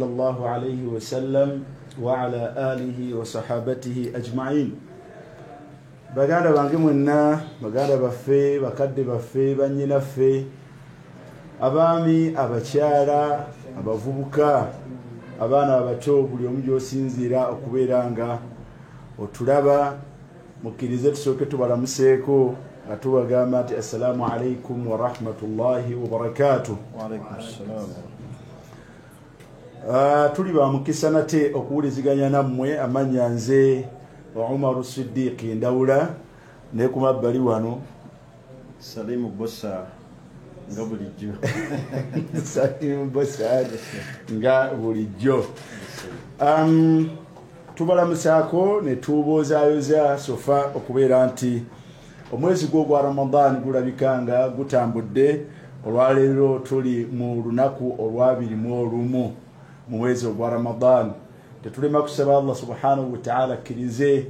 الله عليه وسلم وعلى آله وصحابته أجمعين. baganda bange mwenna baganda baffe bakadde baffe banyina ffe abaami abakyala abavubuka abaana abato buli omu gy'osinziira okubeera nga otulaba mukkirize tusooke tubalamuseeko nga tubagamba nti assalamu alaikum wa rahmatullahi wa barakatuh. Tuli ba mukisa nate okuwuliziganya nammwe amanya nze Umar Siddiq Ndawula ne ku mabbali wano Salimu Bossa nga bulijjo. Salimu Bossa nga bulijjo. Tubalamusaako ne tuboozaayoza sofa okubeera nti omwezi gwa Ramadan gulabika nga gutambudde. Olwaleero tuli mu lunaku olw'abirimu mu mwezi gwa Ramadan. Tetulema kusaba Allah subhanahu wa ta'ala akkirize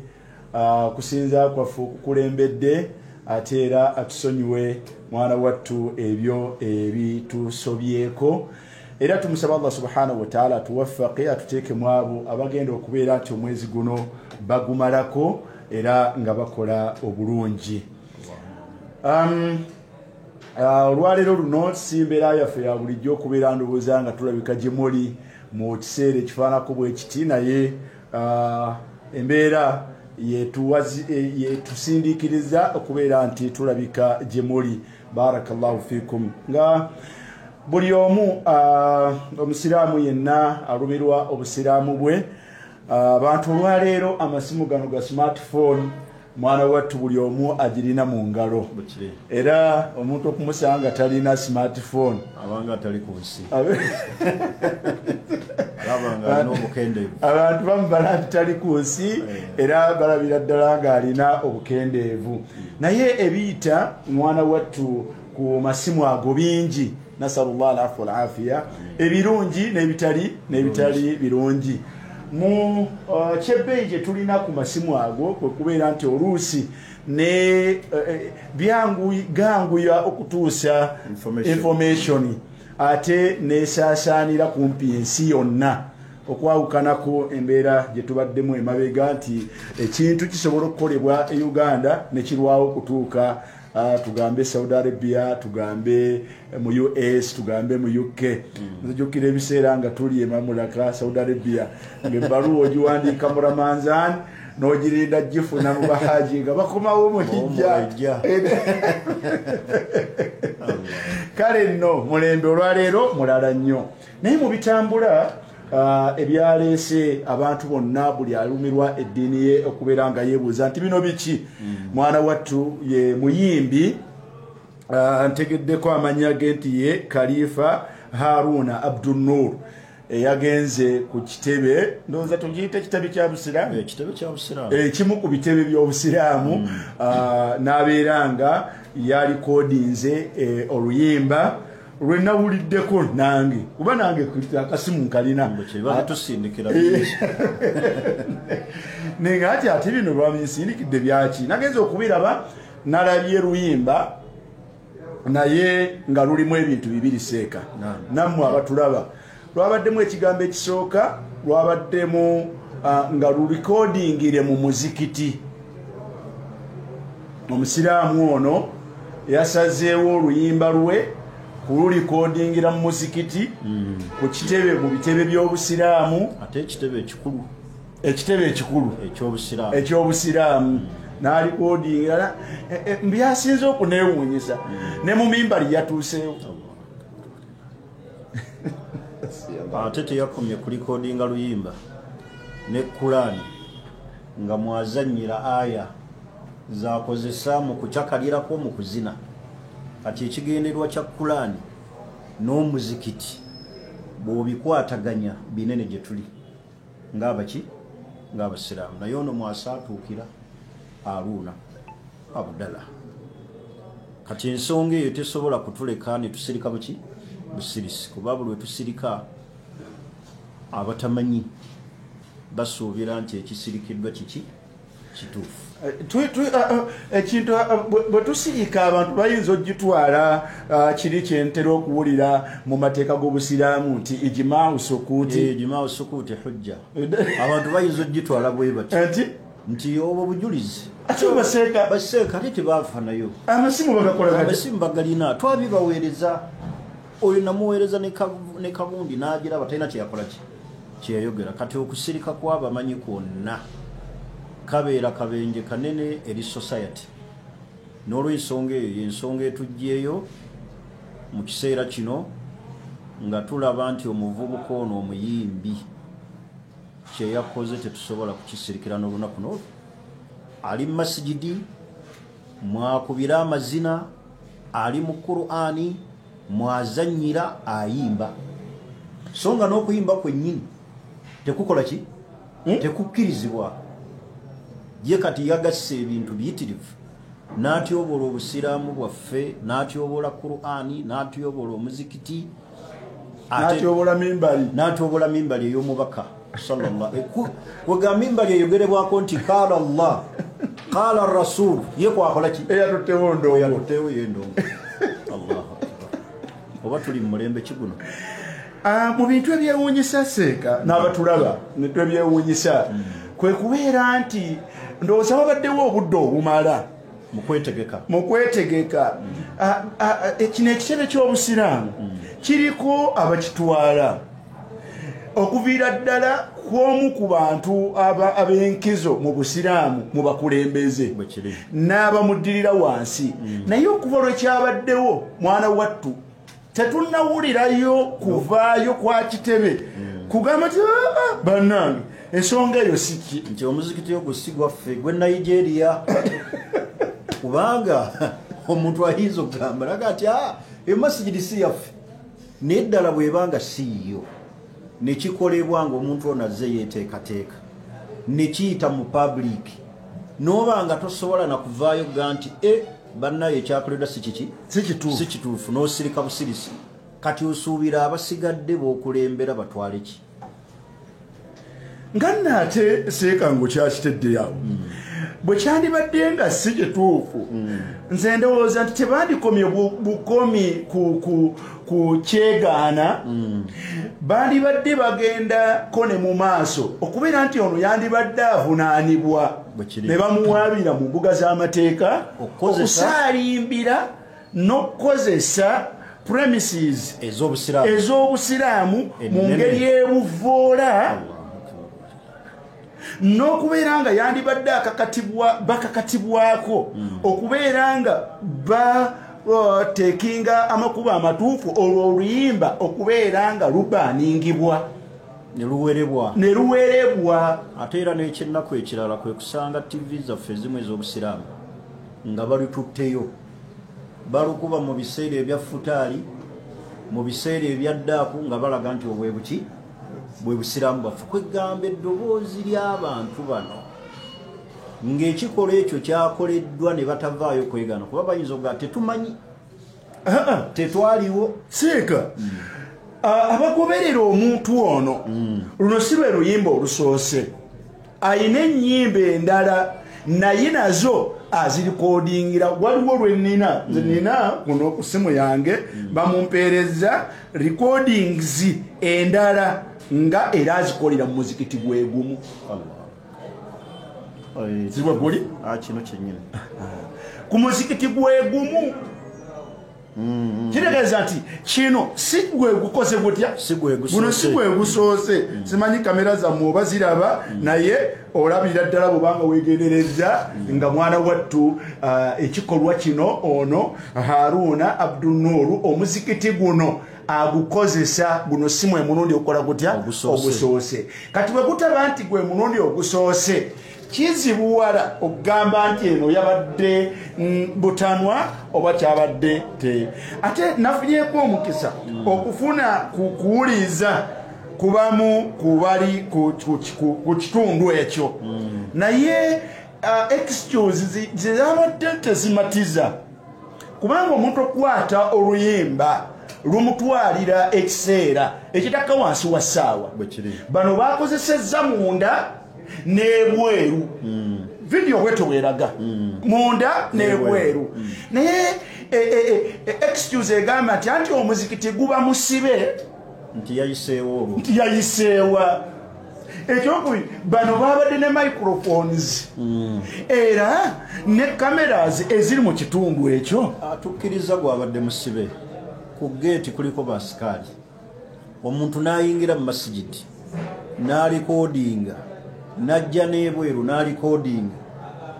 kusinza kwaffe okukulembedde ate era atusonyiwe mwana wattu ebyo ebitusobyeko, era tumusaba Allah subhanahu wa ta'ala atuwaffaqe atuteeke mu abo abagenda okubeera nti omwezi guno bagumalako era nga bakola obulungi. Olwaleero luno si mbeera yaffe ya bulijjo okubeera ndowooza nga tulabika gye muli mu kiseera ekifaanako bwe kiti, naye embeera yetusindiikiriza okubeera nti tulabika gye muli. Barakallahu fikum. Nga buli omu omusiraamu yenna alumirwa obusiraamu bwe. Abantu olwaleero amasimu gano ga smartphone mwana wattu buli omu agirina mu ngalo, era omuntu okumusanga talina smartphone abanga atali ku nsi abantu bamubala nti tali ku nsi era balabira ddala ng'alina obukendeevu. Naye ebiyita mwana wattu ku masimu ago bingi, nasalullah alafu alafiya, ebirungi n'ebitali birungi. Mu kyebbeeyi gye tulina ku masimu ago kwe kubeera nti oluusi ne ganguya okutuusa information ate nesaasaanira kumpi ensi yonna, okwawukanako embeera gye tubaddemu emabega nti ekintu kisobola okukolebwa e Uganda ne kirwawo okutuuka tugambe Saudi Arabia, tugambe mu US, tugambe mu UK. Nzijukira ebiseera nga tuli Mamlaka Saudi Arabia ng'ebbaluwa ogiwandiika mu Ramanzan n'ogirinda gifuna mu bahaji nga bakomawo mu hijja. Kale nno mulembe olwaleero mulala nnyo, naye mu bitambula ebyaleese abantu bonna buli alumirwa eddiini ye okubeera nga yeebuuza nti bino biki. Mwana wattu ye muyimbi ntegeddeko amanya ge nti ye Khalifa Haruna Abdul Nur yagenze ku kitebe, ndowooza tugiyita kitebe kya Busiraamu, ekimu ku bitebe by'Obusiraamu, n'abeera nga yalikodinze oluyimba lwenawuliddeko nange, kuba nange akasimu nkalina nenga ati bino lwaminsindikidde byaki. Nagenze okubiraba nalabye luyimba naye nga lulimu ebintu bibiri seeka. Nammwe abatulaba lwabaddemu ekigambo ekisooka, lwabaddemu nga lulikodingire mu muzikiti. Omusiraamu ono yasazeewo oluyimba lwe kululikodingira mu muzikiti ku kitebe, mu bitebe by'Obusiraamu, ate ekitebe ekikulu eky'Obusiraamu n'alikodingira. Mbyasinze okuneewuunyisa ne mu mimbali yatuuseewo. Ate teyakomye kulikodinga luyimba ne Kurani nga mwazannyira aya zakozesa mu kucakalirako mu kuzina. Kati ekigenderwa kya Kurani n'omuzikiti bw'obikwataganya binene gye tuli ng'Abasiraamu. Naye ono mwasaatuukira Haruna Abdallah. Kati ensonga eyo tesobola kutuleka ne tusirika busirisi, kuba buli we tusirika abatamanyi basuubira nti ekisirikiddwa kiki kituufu ekintu bwe tusirika abantu bayinza ogitwala kiri kyentera okuwulira mu mateeka g'obusiraamu nti ijmau sukuuti hujja abantu bayinza ogitwala bwe bati nti obwo bujulizi ate baseeka ate tebaafa nayo amasimu bagakola amasimu bagalina twabibaweereza oyo namuweereza ne kabundi n'agiraba talina kyeyakola kyeyayogera kati okusirika kw'abamanyi kwonna kabeera kabenje kanene eri society n'olw'ensonga eyo y'ensonga etugyeyo mu kiseera kino nga tulaba nti omuvubuka ono omuyimbi kyeyakoze tetusobola kukisirikira n'olunaku n'olwo ali mu masigidi mwakubira amazina ali mu Qur'ani mwazanyira ayimba so nga n'okuyimba kwennyini tekukola ki tekukkirizibwa ye kati yagasse ebintu biyitirivu n'atyobola obusiraamu bwaffe n'atyobola Qur'ani n'atyobola omuzikiti n'atyobola mimbali ey'omubaka sallallahu wega mimbali eyogerebwako nti qala Allah qala rasul ye kwakola ki eyatuttewo ndongo Allah oba tuli mu mulembe kiguno mu bintu ebyewuunyisa seeka n'abatulaba bintu ebyewuunyisa kwe kubeera nti ndowooza babaddewo obudde obumala mu kwetegeka kino ekitebe ky'obusiraamu kiriko abakitwala okuviira ddala kw'omu ku bantu ab'enkizo mu busiraamu mu bakulembeze n'abamuddirira wansi naye okuva lwekyabaddewo mwana wattu tetunnawulirayo kuvaayo kwa kitebe kugamba ti bannange ensonga eyo siki nti omuzikiti ogwo si gwaffe gwe Nigeria kubanga omuntu ayinza okugamba laga ati emasigidi si yaffe naye ddala bwebanga siiyo nekikolebwa nga omuntu ono azze yeteekateeka nekiyita mu public n'oba nga tosobola nakuvaayo ga nti bannayo ekyakoledwa si kituufu n'osirika busirisi kati osuubira abasigadde b'okulembera batwale ki nga nnaate seeka ng'okyakiteddeyawo bwe kyandibadde nga si kituufu nze ndowooza nti tebandikomye bukomi ku kyegaana bandibadde bagendako ne mu maaso okubeera nti ono yandibadde avunaanibwa ne bamuwaabira mu mbuga z'amateeka okusaalimbira n'okukozesa premises ez'obusiraamu mu ngeri y'ebuvvoola n'okubeera nga yandibadde bakakatibwako okubeera nga batekinga amakubo amatuufu olwo oluyimba okubeera nga lubaaningibwa ne luwerebwa ate era n'ekyennaku ekirala kwe kusanga TV zaffe ezimu ez'obusiraamu nga balututteyo balukuba mu biseera ebya futaali mu biseera ebya ddaaku nga balaga nti obwebuki bwe busiraamu bwaffe kwegamba eddoboozi ly'abantu bano ng'ekikolwa ekyo kyakoleddwa ne batavaayo kwegana kuba bayinza okugaa tetumanyi tetwaliwo seeka abagoberera omuntu ono luno si lwe luyimba olusoose ayina ennyimba endala naye nazo azirikodingira waliwo lwe nina nze nina kuno ku simu yange bamumpeereza recordings endala nga era azikolera mu muzikiti gwegumu zibwe guli kino kyennyini ku muzikiti gwegumu kitegeeza nti kino si gwe gukoze gutya guno si gwe gusoose simanyi kamera zammwe oba ziraba naye olabira ddala bwobanga weegendereza nga mwana wattu ekikolwa kino ono Haruna Abdul Nur omuzikiti guno agukozesa guno si mwe munundi okukola gutya ogusoose kati bwe gutaba nti gwe munundi ogusoose kizibuwala okugamba nti eno yabadde butanwa oba kyabadde te ate nafunyeko omukisa okufuna kuwuliza kubamu kubali ku kitundu ekyo naye excuse zezabadde tezimatiza kubanga omuntu okukwata oluyimba lumutwalira ekiseera ekitaka wansi wa ssaawa bano bakozesezza munda n'ebweru video bweto weraga munda nebweru naye excuse egamba nti omuzikiti guba musibe nti yayiseewa ekyokubi bano babadde ne microphones era ne cameras eziri mu kitundu ekyo atukkiriza gwabadde musibe ku gate kuliko basikali omuntu n'ayingira mu masigidi n'alikodinga najja n'ebweru n'alikodinga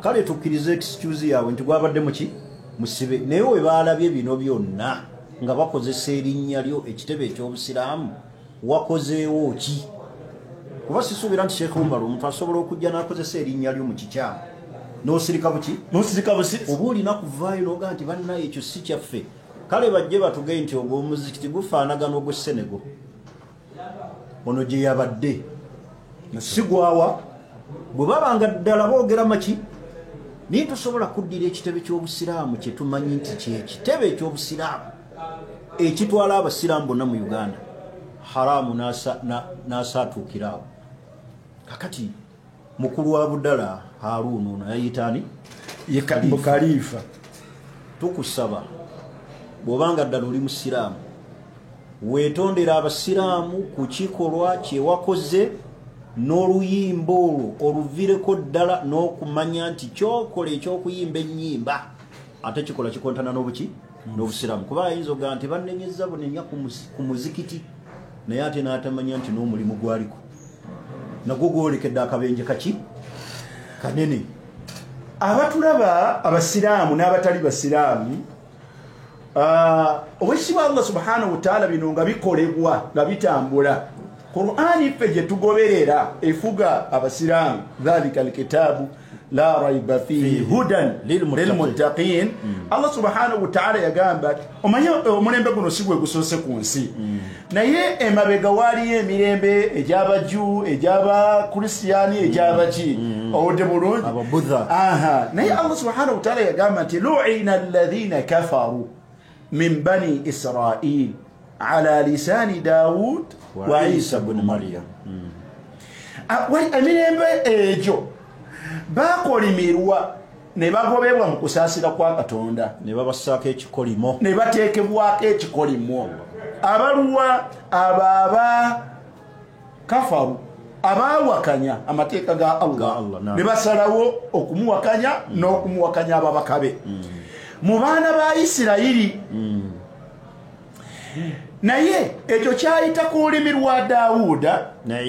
kale tukkiriza excuse yaabwe nti gwabadde muki musibe naye we baalabye bino byonna nga bakozesa erinnya lyo ekitebe eky'obusiraamu wakozeewo ki kuba sisuubira nti Sheikh Umar omuntu asobola okujja n'akozesa erinnya lyo mu kikyamu n'osirika buki oba olina kuvaayo n'ogaa nti bannaye ekyo si kyaffe kale bajje batugee nti ogwo omuzikiti gufaanagana ogw'e Senegal ono gye yabadde sigwawa bwe babanga ddala boogera maki naye tosobola kuddira ekitebe ky'obusiraamu kye tumanyi nti kyekitebe eky'obusiraamu ekitwala abasiraamu bonna mu Uganda haramu n'asaatuukiraawo kakati mukulu wa budala Harun ono yayitaani Khalifa tukusaba bw'obanga ddala oli musiraamu weetondera abasiraamu ku kikolwa kyewakoze n'oluyimba olwo oluvireko ddala n'okumanya nti kyokola ekyokuyimba ennyimba ate kikola kikontana n'obuki n'obusiraamu kuba ayinza ogaa nti bannenyeza bunenya ku muzikiti naye ate n'atamanya nti n'omulimu gwaliko nagwo gwolekedde akabenje kaki kanene abatulaba abasiraamu n'abatali basiraamu obwekitiibwa Allah subhanahu wa ta'ala bino nga bikolebwa nga bitambula Qur'ani ffe gye tugoberera efuga abasiraamu dhalika alkitaabu la raiba fihi hudan lilmuttaqin Allah subhanahu wa ta'ala yagamba omanye omulembe guno si gwe gusoose ku nsi naye emabega waaliyo emirembe egy'abajju egy'abakristiyaani egy'abaki owodde bulungi naye Allah subhanahu wa ta'ala yagamba nti lu'ina alladhina kafaru min bani Israil ala lisani Daud wa Isa ibn Maryam emirembe egyo bakolimirwa ne bagobebwa mu kusaasira kwa Katonda ne babassaako ekikolimo ne bateekebwako ekikolimo abaluwa ababa kafaru abawakanya amateeka ga Allah ne basalawo okumuwakanya n'okumuwakanya ababaka be mu baana ba Isirayiri naye ekyo kyayita ku lulimi lwa Daawuda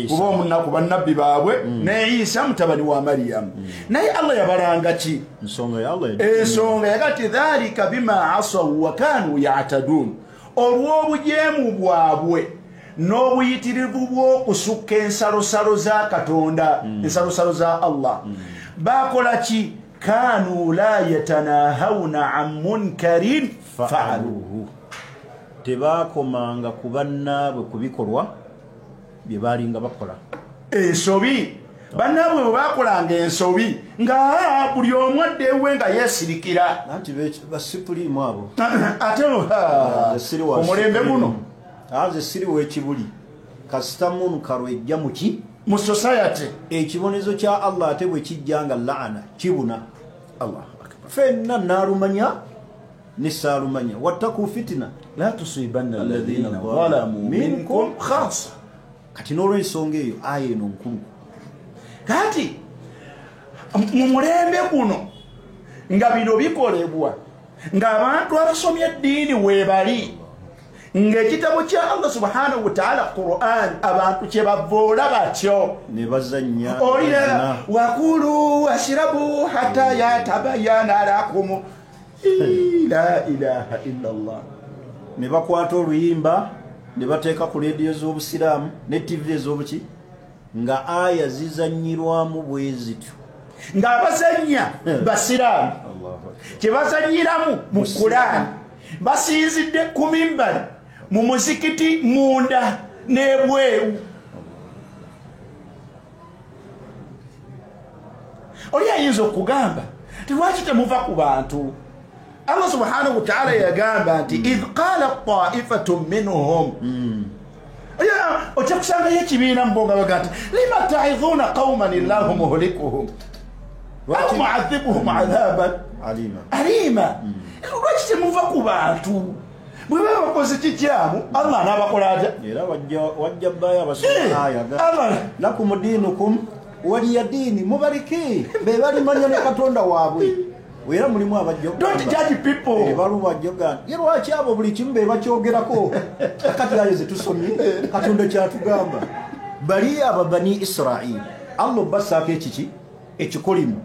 kuba omunaku bannabbi baabwe ne Isa mutabani wa Mariyamu naye Allah yabalanga ki ensonga yagati dhalika bima asaw wa kanu ya'tadun olw'obujeemu bwabwe n'obuyitirivu bw'okusukka ensalosalo za Katonda ensalosalo za Allah bakola ki kanu la yatanahawna an munkarin fa'aluhu tebakomanga ku bannaabwe ku bikolwa bye baalinga bakola ensobi bannaabwe bwe baakolanga ensobi nga buli omu addeewe nga yeesirikira anti basipuliimu abo ate omulembe guno aze siri w'ekibuli kasita munkaro ejja muki mu society ekibonezo kya Allah ate bwe kijja nga laana kibuna Allah fenna naalumanya nisaalumanya wattaku fitina la tusibanna alladhina zalamu minkum khassa kati n'olw'ensonga eyo aya eno nkulu kati mu mulembe guno nga bino bikolebwa ng'abantu abasomye eddiini weebali ng'ekitabo kya Allah subhanahu wa ta'ala Qur'an abantu kye bavoola batyo ne bazannya olira wakulu washrabu hatta yatabayyana lakum la ilaha illa Allah ne bakwata oluyimba ne bateeka ku leediyo z'obusiraamu ne TV ez'obuki nga aya zizanyirwamu bwe zityo ng'abazannya basiraamu kye bazanyiramu mu Qur'an basinzidde ku mimbali mu muzikiti munda n'ebweru oli ayinza okugamba lwaki temuva ku bantu Allah subhanahu wa ta'ala yagamba nti idh qala ta'ifatun minhum ojja kusangayo ekibiina mbonga baga nti lima ta'idhuna qauman illahu muhlikuhum au mu'adhibuhum 'adhaban alima lwaki temuva ku bantu bwe baba bakoze kikyamu Allah n'abakola atya era wajja baya abasaya lakum dinukum waliya dini mubariki be bali manya ne katonda waabwe wera mulimu abajjo don't judge people baluwa joga yero akyabo buli kimu be bakyogerako kati yaze tusomye katonda kyatugamba bali ababani Israel Allah basaka ekiki ekikolimu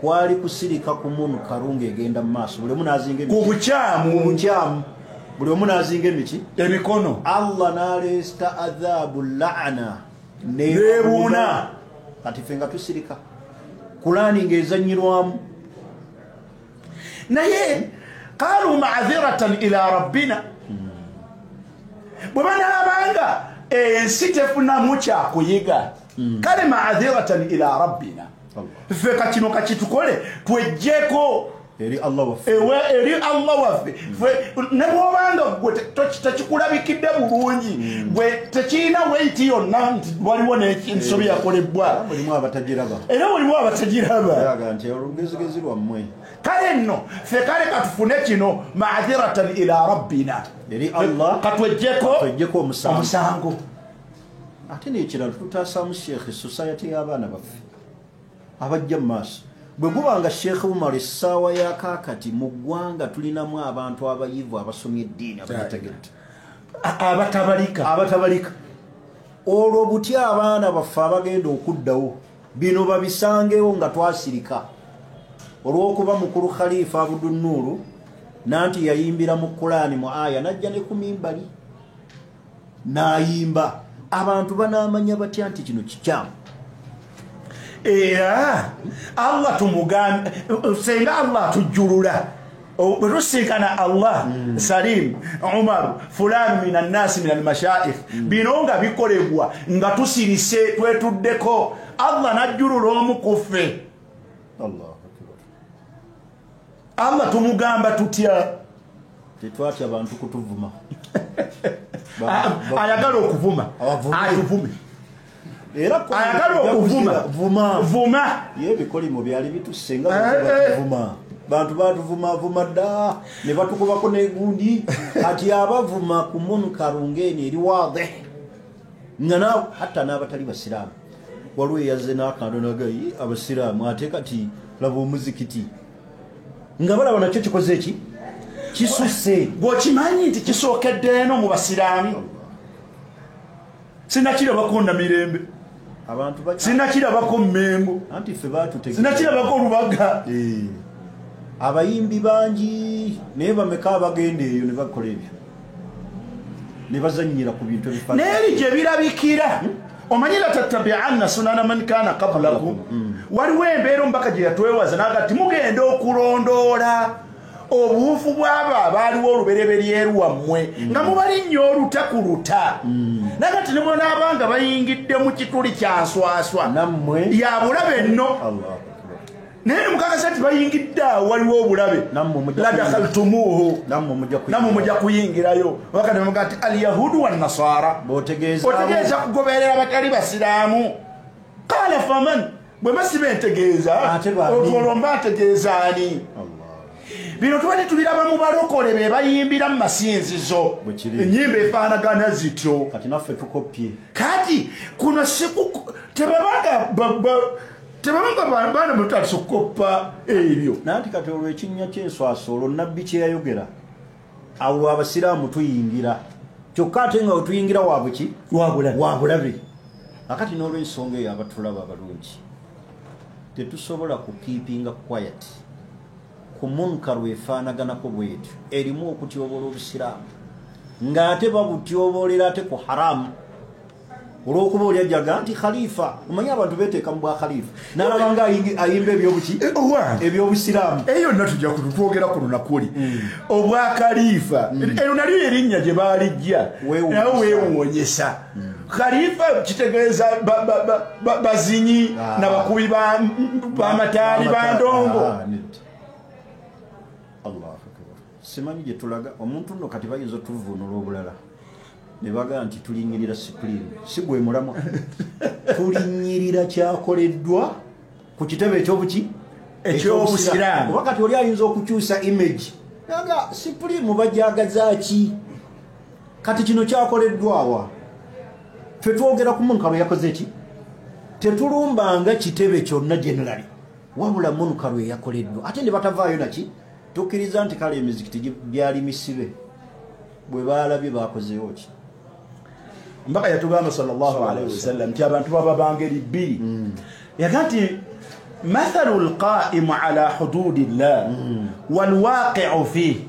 kwali kusirika ku munu karunga egenda mu maaso buli munazinga ku bukyamu buli munazinga emiki emikono Allah nalesta adhabu la'ana nebuna kati fenga tusirika kulani ngezanyirwamu naye qalu ma'dhiratan ila rabbina bwana abanga sitefuna mucha kuyiga kale ma'dhiratan ila rabbina feka kino kakitukole twejjeko eri Allah waffe eri Allah waffe ne bwobanga gwe takikulabikidde bulungi gwe tekina weiti yonna nti waliwo n'ensobi yakolebwa mulimu abatagiraba era mulimu abatagiraba yaga nti olugezigezi lwammwe kale nno ffe kale katufune kino ma'dhiratan ila rabbina eri Allah katwejjeko omusango ate n'ekirala tutaasamu sheekh society y'abaana baffe abajja mu maaso bwe gubanga Sheikh Umar essaawa ya kaakati mu ggwanga tulinamu abantu abayivu abasomye eddiini abatabalika olwo butya abaana baffe abagenda okuddawo bino babisangewo nga twasirika olw'okuba mukulu Khalifa Abdul Nuuru nanti yayimbira mu Qur'ani mu aya najja ne ku mimbali n'ayimba abantu banaamanya batya nti kino kikyamu era Allah tumugambe senga Allah tujulula bwetusinkana Allah Salim Umar fulani minan nasi minal mashayikh bino nga bikolebwa nga tusirise twetuddeko Allah najulula omukuffe Allah tumugamba tutya tetwatya abantu kutuvuma ayagala okuvuma atuvume era ayagala okuvuma yebikolimo byali bitusenga kuvuma bantu batuvuma dda ne batukubako negundi ati abavuma ku munkaru ngeni eri wadih ngana hatta n'abatali basiraamu waliwo yazze n'akandonagayi abasiraamu ate kati laba omuzikiti nga balaba nakyo kikoze eki kisuse bw'okimanyi nti kisookedde eno mu basiraamu sinakirabako na mirembe sinakirabako Mmengo sinakirabako Lubaga abayimbi bangi naye bameka abagenda eyo ne bakola ebyo ne bazanyira ku bintu ebifaanana n'eri gye birabikira omanyira tattabi'anna sunana man kana qablakum waliwo embeera omubaka gye yatwewaza n'agati mugenda okulondoola obuufu bw'abo abaaliwo olubereberye lwammwe nga mubali nnyo olutakuluta nagati ne bonaabanga bayingidde mu kituli kyanswaswa yabulabe nno naye mukakasa nti bayingidde awo waliwo obulabe ladakhaltumuuhu nammwe mujja kuyingirayo wakati muga nti alyahudu wannasara otegeeza kugoberera abatali basiraamu qala faman bwe masiba entegeeza olwo mba ntegeeza ani bino tubadde tubiraba mu balokole be bayimbira mu masinzizo ennyimba efaanagana zityo kati naffe tukopye kati kuno tebabanga baana mutatisa okukoppa ebyo nanti kati olwo ekinnya kyenswasa olwo nabbi kyeyayogera awo abasiraamu tuyingira kyokka ate nga wetuyingira wabuki wabulabe akati n'olwensonga eyo abatulaba abalungi tetusobola kukiipinga quiet ku munkaru efaanaganako bwetyo erimu okutyobola obusiraamu ng'ate babutyobolera ate ku haramu olw'okuba oli ajjaga nti khalifa omanyi abantu beeteeka mu bwa khalifa n'alaba nga ayimba ebyobuki ebyobusiraamu eyo yonna tujja kututwogera ku lunakuli obwa khalifa eyo nalyo erinnya gye baalijja nawe weewuonyesa khalifa kitegeeza bazinyi nabakubi b'amataali bandongo simanyi gye tulaga omuntu nno kati bayinza otuvuunula obulala ne bagaa nti tulinyirira sipuriimu si gwe mulamwa tulinyirira kyakoleddwa ku kitebe ekyobuki ekyobusiraamu oba kati oli ayinza okukyusa image naga sipurimu bajagazaaki kati kino kyakoleddwawa ffe twogera ku Munkaro yakoze eki tetulumbanga kitebe kyonna generali wabula Munkaro yakoleddwa ate ne batavaayo naki tukkiriza nti kale emizikiti byali misibe bwe baalabye bakozeyo ki mbaka yatugamba sallallahu alaihi wasallam nti abantu baba bangeri bbiri yaga nti mathalu alqa'imu ala hududillah walwaqi'u fihi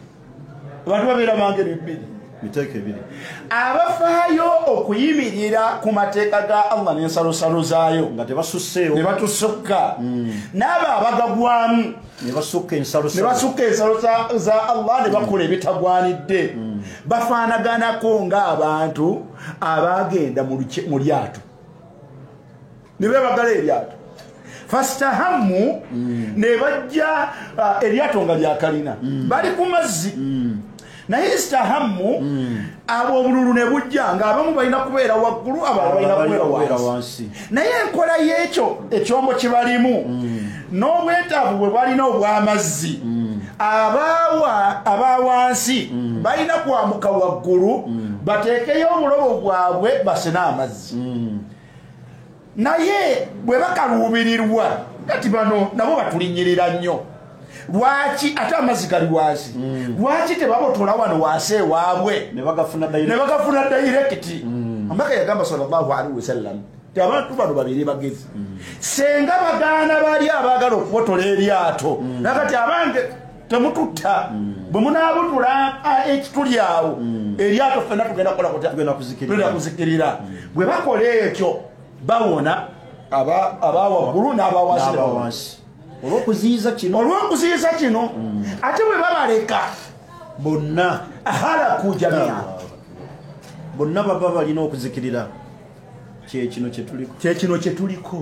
abantu babeera bangeri bbiri miteeke biri abafaayo okuyimirira ku mateeka ga Allah n'ensalosalo zaayo nga tebasusseeyo ne batusukka n'abo abagagwamu ne basukka ensalo za Allah ne bakola ebitagwanidde bafaanaganako ng'abantu abagenda mu lyato ne beebagala eryato fastahammu ne bajja eryato nga lyakalina bali ku mazzi naye istahammu abo obululu ne bujja ng'abamu balina kubeera waggulu abalala balina kubeera wansi naye enkola y'ekyo ekyombo kibalimu n'obwetaavu bwe balina obw'amazzi abawansi balina kwamuka waggulu bateekeyo obulobo bwabwe basene amazzi naye bwe bakaluubirirwa kati bano nabo batulinyirira nnyo lwaki ate amazzi gali wansi lwaki tebabotola wano wansi ewaabwe ne bagafuna dayirekiti ambaka yagamba sallallahu alaihi wasallam ti abantu bano babiri bagezi senga bagaana bali abaagala okubotola eryato nakati abange temututta bwe munaabutula ekituli awo eryato ffenna tugenda kukola kuzikirira bwe bakola ekyo bawona abawaggulu n'abawansi olw'okuziyiza kino ate bwe babaleka bonna ahalaku jamia bonna baba balina okuzikirira kyekino kyetuliko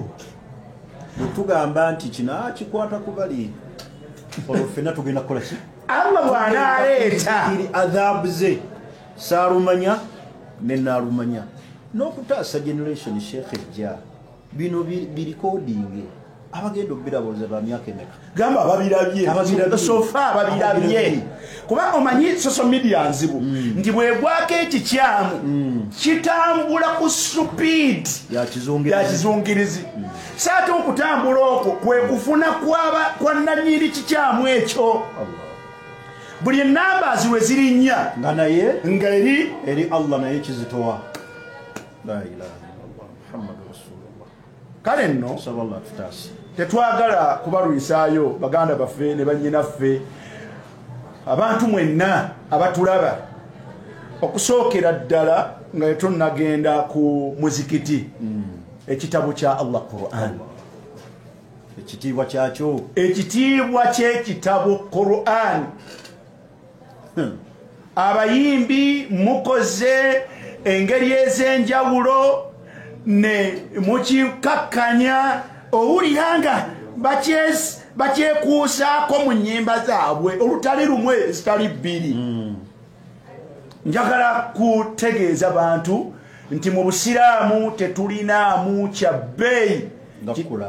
bwe tugamba nti kino kikwata ku bali olwo ffenna tugenda kukola ki Allah bw'anaaleeta adhaabu ze saalumanya ne naalumanya n'okutaasa generation sheekh ejja bino birikodinge abagenda obirabooza ba myaka emeka gamba ababirabye sofa ababirabye kuba omanyi social media nzibu nti bwegwako ekikyamu kitambula ku speed ya kizungirizi saate okutambula okwo kwe kufuna kwa nanyiri kikyamu ekyo buli enamba ziwe zirinnya nga naye nga eri Allah naye kizitowa la ilaha illallah muhammadu rasulullah kale nno sallallahu tutasi tetwagala kubalwisaayo baganda baffe ne bannyinaffe abantu mwenna abatulaba okusookera ddala nga tunagenda ku muzikiti ekitabo kya Allah Qur'an ekitiibwa kyakyo ekitiibwa ky'ekitabo Qur'an abayimbi mukoze engeri ez'enjawulo ne mukikakkanya owuliranga bakyekuusaako mu nnyimba zaabwe olutali lumu ezitali bbiri njagala kutegeeza bantu nti mu busiraamu tetulinaamu kya bbeeyi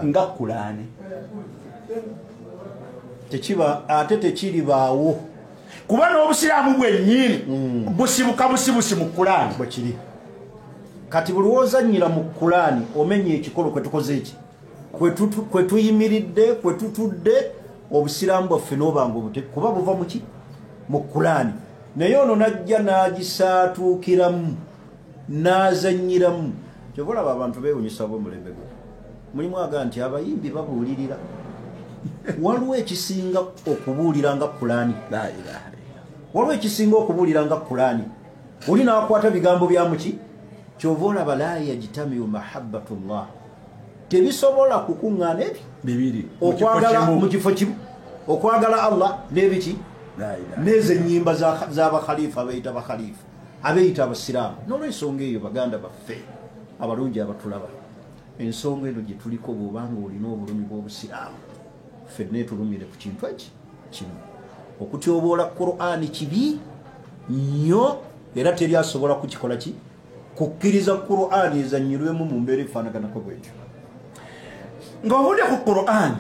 nga Kulaani tekiba ate tekiribaawo kuba n'obusiraamu bwennyini busibuka busibusi mu Kulaani bwe kiri kati buli wozannyira mu Kulaani omenya ekikolo kwe tukoze eki kwe tuyimiridde kwe tutudde obusiraamu bwaffe n'obanga obute kuba buva muki mu Kulaani naye ono najja n'agisaatuukiramu n'azannyiramu kyova olaba abantu beewunyisa bw'omulembe gwe mulimu aga nti abayimbi babuulirira waliwo ekisinga okubuulira nga Kulaani waliwo ekisinga okubuulira nga Kulaani oli n'akwata bigambo bya muki kyova olaba la yajtamiu mahabbatullah tebisobola kukuŋŋaana ebyo bibiri okwagala mu kifo kimu okwagala Allah n'ebiki n'ezo ennyimba z'abakhalifa abeeyita bakhalifa abeeyita abasiraamu n'olwensonga eyo baganda baffe abalungi abatulaba ensonga eno gye tuliko bw'obanga olina obulumi bw'obusiraamu ffenna etulumire ku kintu eki kimu okutyoboola Qur'ani kibi nnyo era teri asobola kukikola ki kukkiriza Qur'ani ezannyirwemu mu mbeera efaanaganako bwetyo ng'ovudde ku Qur'an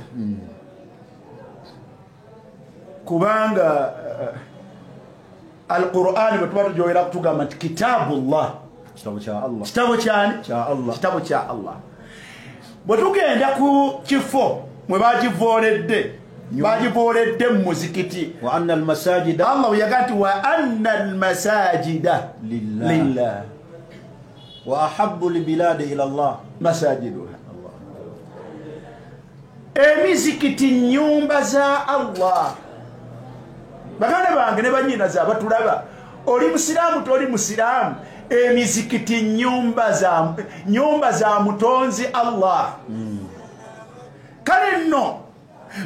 kubanga Al-Qur'an bwe tujoyera kutugamba nti kitabullah kitabo kya Allah kitabo kyani kya Allah kitabo kya Allah bwe tugenda ku kifo mwe bagivoledde mu muzikiti wa anna al-masajida Allah yagati wa anna al-masajida lillah wa ahabbu al-bilad ila Allah masajiduha emizikiti nyumba za Allah baganda bange ne banyina za batulaba oli musiramu toli musiramu emizikiti nyumba za mutonzi Allah kale nno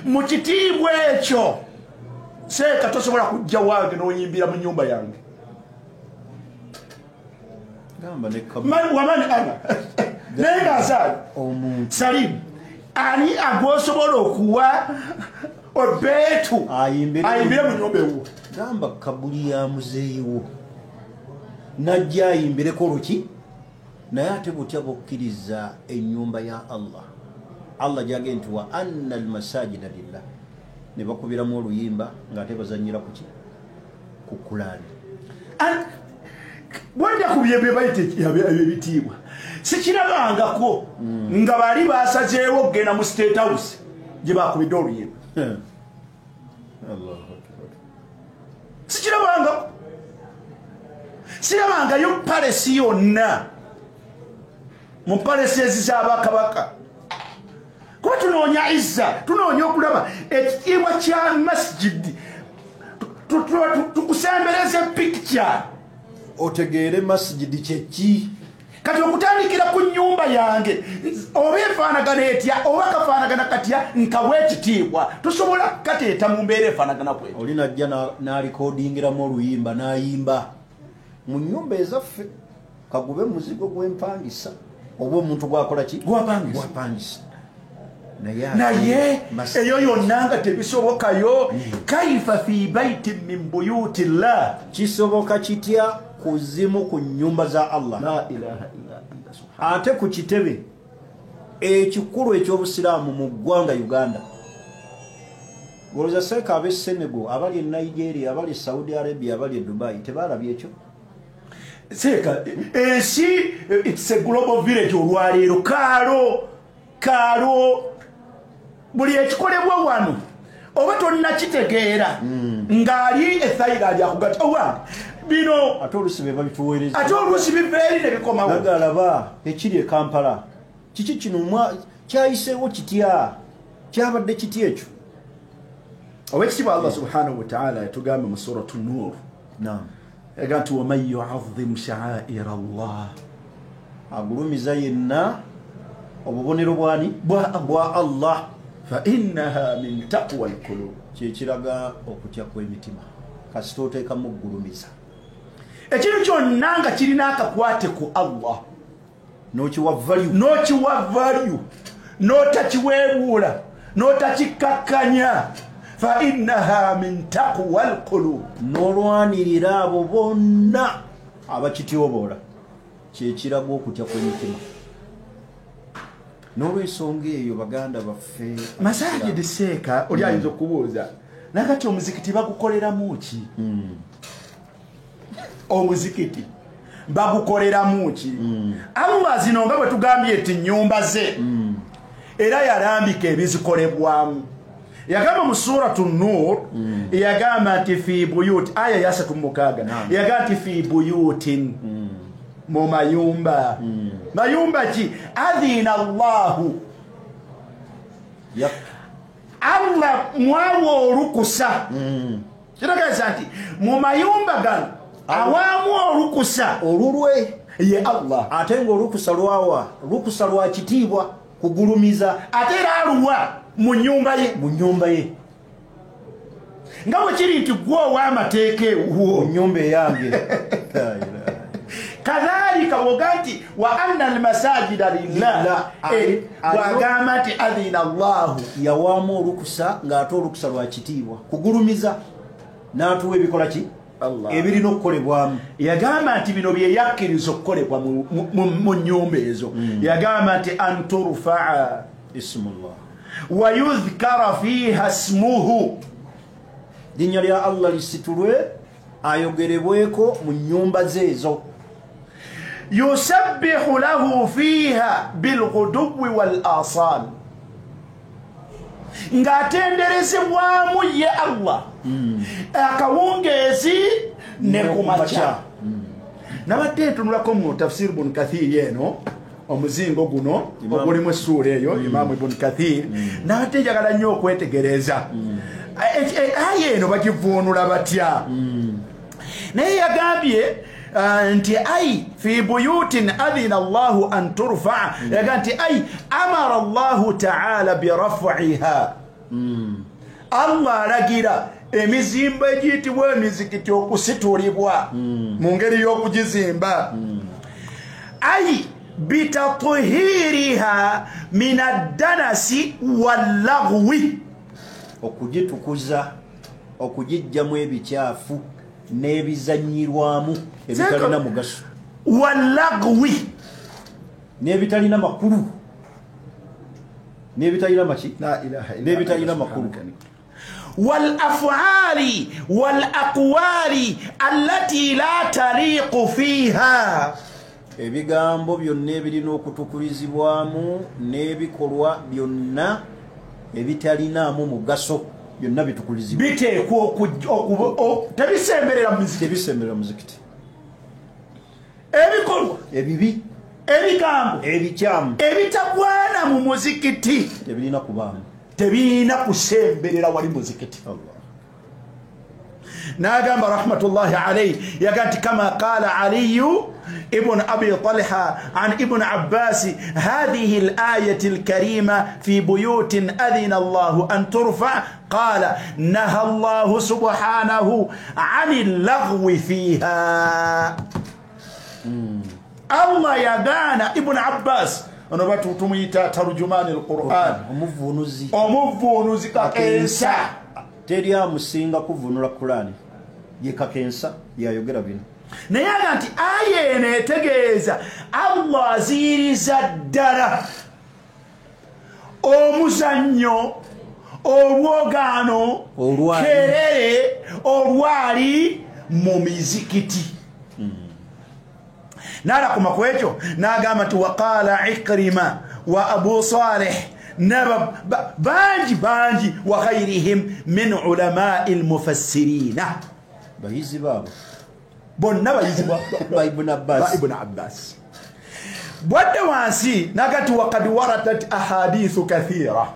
mu kitiibwa ekyo seeka tosobola kujja wange n'oyimbira mu nyumba yange wamani ana naye ngaasaali salimu ani agwosobola okuwa obeetu ayimbire mu nyumba ewo gamba kabuli ya muzeeyiwo najja ayimbireko luki naye ate butya bukkiriza ennyumba ya Allah jage nti wa anna al-masajida lillah ne bakubiramu oluyimba ng'ate bazanyira kuki ku Qur'ani wajja kubye bayite ebitiibwa sikirabangako nga bali basazeewo okgenda mu State House gye bakubidde oluyimba sikirabangako sirabangayo palesi yonna mu palesi ezizabakabaka kuba tunoonya izza tunoonya okulaba ekitiibwa kya masjidi tukusembereze picture otegeere masjidi kyeki kati okutandikira ku nyumba yange oba efaanagana etya oba kafaanagana katya nkawa ekitiibwa tusobola kateeta mu mbeera efaanagana kwetyo oli najja n'alikodingiramu oluyimba n'ayimba mu nyumba ezaffe kagube muzigo gw'empangisa oba omuntu gwakola ki gwapangisa naye eyo yonna nga tebisobokayo kaifa fi baitin min buyuti llah kisoboka kitya kuzimu ku nyumba za Allah la ilaha illa anta ate ku kitebe ekikulu eky'obusiraamu mu ggwanga Uganda goloza seeka ab'e Senegal abali e Nigeria abali e Saudi Arabia abali e Dubai tebalabye ekyo seeka ensi it's a global village olwaleero kaalo buli ekikolebwa wano oba tolina kitegeera ng'ali ethayira lyakugati owange bino ate olusi be babituweereza ate olusi biveeri ne bikomawo nagalaba ekiri e Kampala kiki kino kyayiseewo kitya kyabadde kitya ekyo owekitiibwa Allah subhanahu wa ta'ala yatugamba mu suratu Nur yaga nti waman yu'azzim sha'aira Allah agulumiza yenna obubonero bwani bwa Allah fa innaha min taqwa alqulub kyekiraga okutya kw'emitima kasita oteekamu okugulumiza ekintu kyonna nga kirina akakwate ku Allah n'okiwa value n'otakiweebuula n'otakikkakkanya fa innaha min taqwa alqulub n'olwanirira abo bonna abakityoboola kyekiraga okutya kw'emitima n'olwensonga eyo baganda baffe masajidi seeka oli ayinza okubuuza nakati omuzikiti bagukoleramu ki omuzikiti bagukoleramu ki Allah zino nga bwe tugambye eti nyumba ze era yalambika ebizikolebwamu yagamba mu suratu Nur yagamba nti fi buyut aya ya 36 yagamba nti fi buyutin mu mayumba mayumba ki adhina Allahu Allah mwawo olukusa kirageza nti mu mayumba gano awamu olukusa olulwe ye Allah ate ng'olukusa lukusa lwa kitiibwa kugulumiza ate era aluwa mu nyumba ye nga bwe kiri nti gwe ow'amateeka ewuwo nyumba eyange kadhalika bwoga nti wa anna almasajida lillah bwagamba nti adhina Allahu yawamu olukusa ng'ate olukusa lwa kitiibwa kugulumiza n'atuwa ebikola ki ebirina okukolebwamu yagamba nti bino bye yakkiriza okukolebwa mu nnyumba ezo yagamba nti an turfaa ismullah wa yudhkara fiha ismuhu linnya lya Allah lisitulwe ayogerebweko mu nnyumba zeezo. yusabbihu lahu fiha bilghuduwi wal asal, ng'atenderezebwamu ye Allah akawungeezi ne kumakya. Nabadde ntunulako mu tafsir Ibn Kathir eno omuzingo guno ogulimu essuula eyo Imam Ibn Kathir, nabadde njagala nnyo okwetegereza aya eno bagivuunula batya. Naye yagambye nti ay fi buyutin adhina Allahu an turfa, yaga nti ay amara Allahu ta'ala bi raf'iha, Allah alagira emizimba egiyitibwa emizikiti okusitulibwa mu ngeri y'okugizimba. Ay bitatuhiriha min ad-danasi wal-laghwi, okugitukuza okugijjamu ebikyafu n'ebizanyirwamu ebitalina mugaso, wal-laghwi n'ebitalina makulu, n'ebitalina maki, n'ebitalina makulu, والأفعال والأقوال التي لا تليق فيها, ebigambo byonna ebirina okutukulizibwamu n'ebikolwa byonna ebitalinaamu mugaso byonna bitukulizibwa, biteekwa tebisemberera muzikiti, tebisemberera muzikiti. ebikolwa ebibi, ebigambo ebikyamu ebitagwana mu muzikiti tebirina kubaamu, tebirina kusemberera wali muzikiti. ناقام رحمة الله عليه يقول كما قال علي ابن أبي طلحة عن ابن عباس هذه الآية الكريمة في بيوت أذن الله أن ترفع قال نهى الله سبحانه عن اللغو فيها. الله يقانا ابن عباس أنا باتوتميتا ترجمان القرآن ومفونوزي كأنسا teri amusinga kuvunula Qur'ani ye kakensa yayogera bino. Naye nti aya eno etegeeza Allah aziyiriza ddala omuzannyo, olwogaano, kerere, olwali mu mizikiti. N'alakuma ku ekyo n'agamba nti waqaala Ikrima wa Abu Salih banji wa ghayrihim min ulama al-mufassirin, bayizi babo bonna bayizi ba Ibn Abbas. Bwadde wansi nakati waqad waradat ahadithu kathira,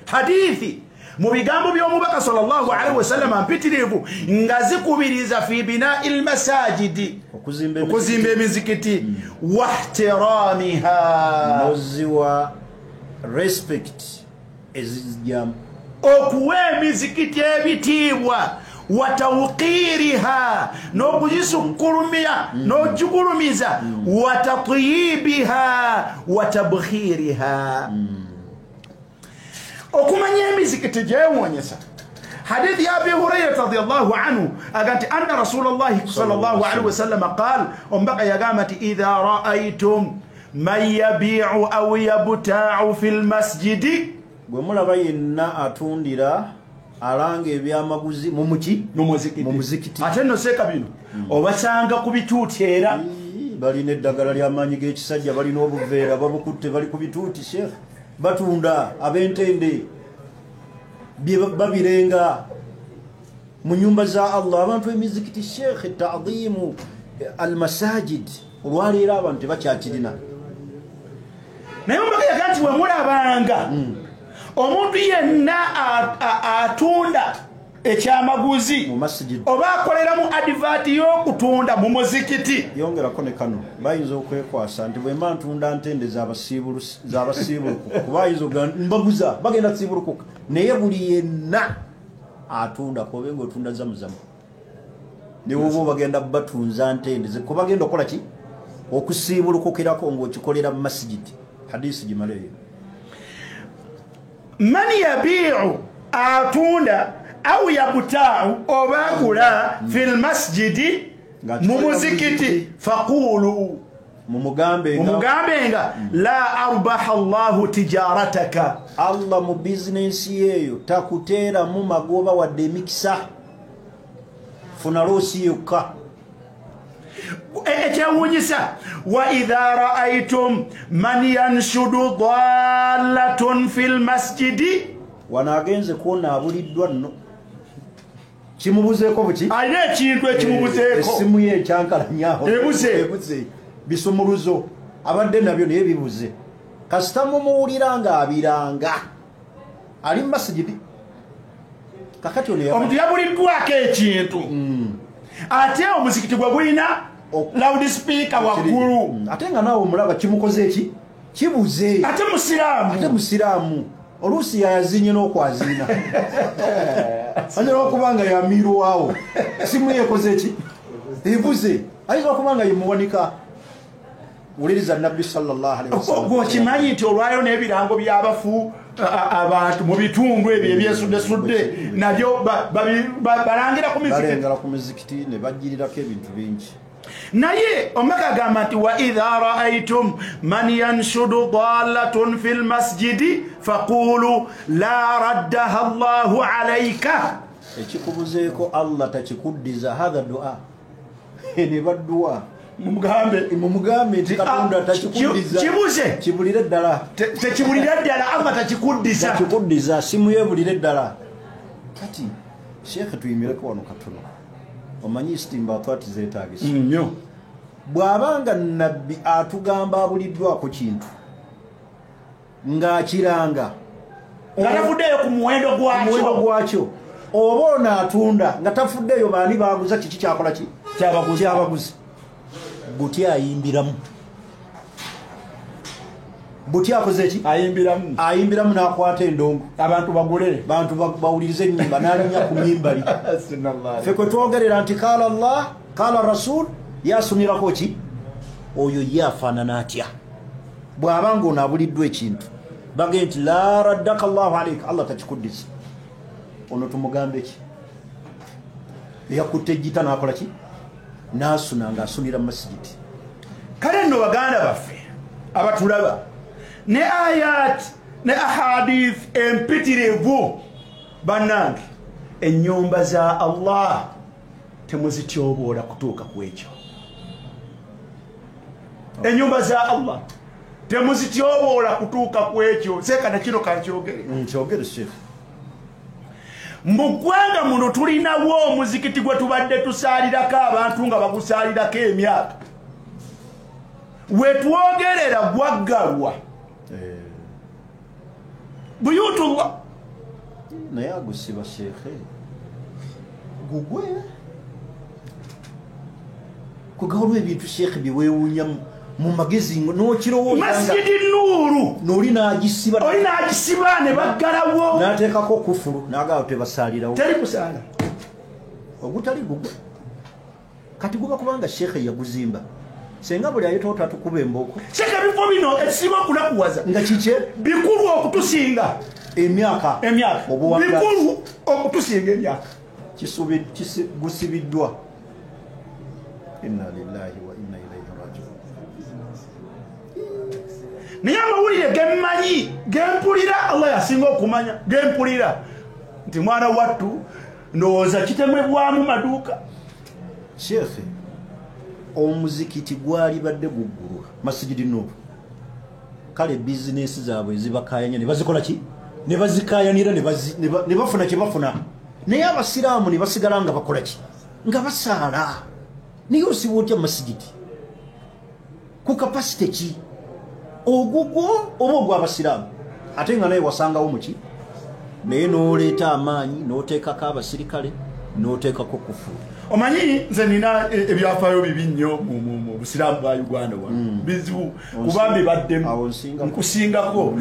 hadithi mu bigambo by'omubaka sallallahu alaihi wasallam mpitirivu nga zikubiriza fi bina'i al-masajidi, okuzimba emizikiti, wahtiramiha, noziwa respect ezijjamu, okuwa emizikiti ebitiibwa, watawqiriha, n'okugisukulumira n'okigulumiza, watatyibiha watabkhiriha, okumanya emizikiti gyewonyesa. Hadithi ya Abi Hurairah radhiyallahu anhu aganti anna Rasulullah sallallahu alaihi wasallam qala, ombaka yagamati idha ra'aytum man yabi'u aw yabta'u fil masjidi, gwe mulaba yenna atundira alanga ebyamaguzi mu muzikiti. Ate no seka bino obasanga ku bituuti, era balina eddagala ly'amaanyi g'ekisajja, balina obuveera babukutte, bali ku bituuti sheikh, batunda ab'entende babirenga mu nyumba za Allah. Abantu emizikiti sheikh, ta'dhimu al-masajid, olwaleero abantu tebakyakirina. naye ombaka yaganti wemulabanga omuntu yenna atunda ekyamaguzi mu masjid oba akoleramu advert y'okutunda mu muzikiti, yongerako ne kano bayinza okwekwasa nti bwe mba ntunda ntende z'abasiibulukuku bayinza mbaguza bagenda kusiibulukuka, naye buli yenna atunda kobe ng'otunda zamuzamu, ne woba bagenda batunza ntende ko bagenda okola ki, okusiibulukukirako ng'okikolera mu masjid. Hadisi jimaleyo, man yabi'u atunda au yabta'u obagula fil masjidi mu muzikiti, faqulu mumugambenga la arbaha Allahu tijarataka, Allah mu business yeyo takuteera mu magoba wadde emikisa, funa loosi yokka. ekyewuunyisa wa idha ra'aytum man yanshudu dallatun fil masjidi, wanagenze kuona abuliddwa nno kimubuzeeko buki alina ekintu ekimubuzeeko, essimu ye ekyankalanyaho ebuze bisumuluzo abadde nabyo naye bibuze, kasita mumuwulira ng'abiranga ali mu masjidi. Kakati omuntu yabuliddwako ekintu ate omuzikiti gwe gulina loudspeaker waggulu, ate nga naawe omulaba kimukoze eki kibuze, ate musiraamu oluusi yayazinye n'okwaziina anyala okuba nga yamirwawo, simu yekoze eki ebuze, ayinza okuba nga yemuwanika. Wuliriza Nabbi sallallahu alaihi wasallam gwokimanyi nti olwayo n'ebirango by'abafu abantu mu bitundu ebyo ebyesudde nabyo balangira ku mizikiti ne bajjirirako ebintu bingi. naye omaka agamba nti wa idha ra'aytum man yanshudu dallatun fil masjidi faqulu la raddaha Allahu alayka, ekikubuzeeko Allah takikuddiza. Hadha dua ne badduwa mumugambe nti Katonda takikuddiza, kibuze kibulire ddala, tekibulire ddala, Allah takikuddiza, simu yebulire ddala. Kati Sheikh tuyimireko wano katono, omanyi istimbaatati zeetaagisa nnyo. Bw'abanga nabbi atugamba abuliddwako kintu ng'akiranga nga tafuddeyo ku muwendo gwakyo, oba ono atunda nga tafuddeyo baani baaguza kiki kyakola ki kyabaguzi, butya ayimbiramu, butya akoze eki ayimbiramu n'akwata endongo, abantu bagule, bantu bawulirize ennyimba n'alinya ku mimbali. Ffe kwe twogerera nti kaala Allah kaala rasul yasunirako ki oyo ye afaanana atya. Bw'abanga ono abuliddwa ekintu bage nti la raddaka Allahu alayka, Allah takikuddiza, ono tumugambe ki eyakutte ejjita n'akola ki n'asuna ng'asunira mu masjidi. Kale nno baganda baffe abatulaba, ne ayat ne ahadith empitirivu bannange, ennyumba za Allah temuzityoboola kutuuka ku ekyo. Ennyumba za Allah temuzityoboola kutuuka ku ekyo. Sekana kino kankyogere Sheikh. Mu ggwanga muno tulinawo omuzikiti gwe tubadde tusaalirako abantu nga bagusaalirako emyaka, wetwogerera gwaggalwa buyutullah, naye agusiba Sheikhe gugwe kugaolwa ebintu Sheikh byeweewuunya mu magezi n'okirowooza masjidi Nuuru n'oli n'agisiba ne baggalawo n'ateekako kufuru n'agaawo tebasaalirawo, teri kusaala ogutali gugwe. Kati guba kubanga Sheikh yaguzimba, senga buli ayita otatukuba embooko. Sheikh ebifo bino ekisinga okunakuwaza nga kike bikulu okutusinga emyaka bikulu okutusinga emyaka, gusibiddwa. Inna lillahi wa inna ilaihi raji'un. Naye amawulire gemmanyi gempulira, Allah yasinga okumanya gempulira nti mwana wattu ndowooza kitemebwamu maduuka. Sheikh omuzikiti gwali badde guggulwa masjidi Nuuru, kale bizinesi zaabwe ezibakayanya ne bazikola ki ne bazikayanira ne bafuna kye bafuna, naye abasiraamu ne basigala nga bakola ki nga basaala. Naye osiba otya masjidi ku kapasite ki ogugwo oba ogw'abasiraamu, ate nga naye wasangawo muki, naye n'oleeta amaanyi n'oteekako abasirikale n'oteekako kufuru. Omanyi nze nina ebyafaayo bibi nnyo mu busiraamu bwa Uganda wano, bizibu kuba mbibaddemu nkusingako.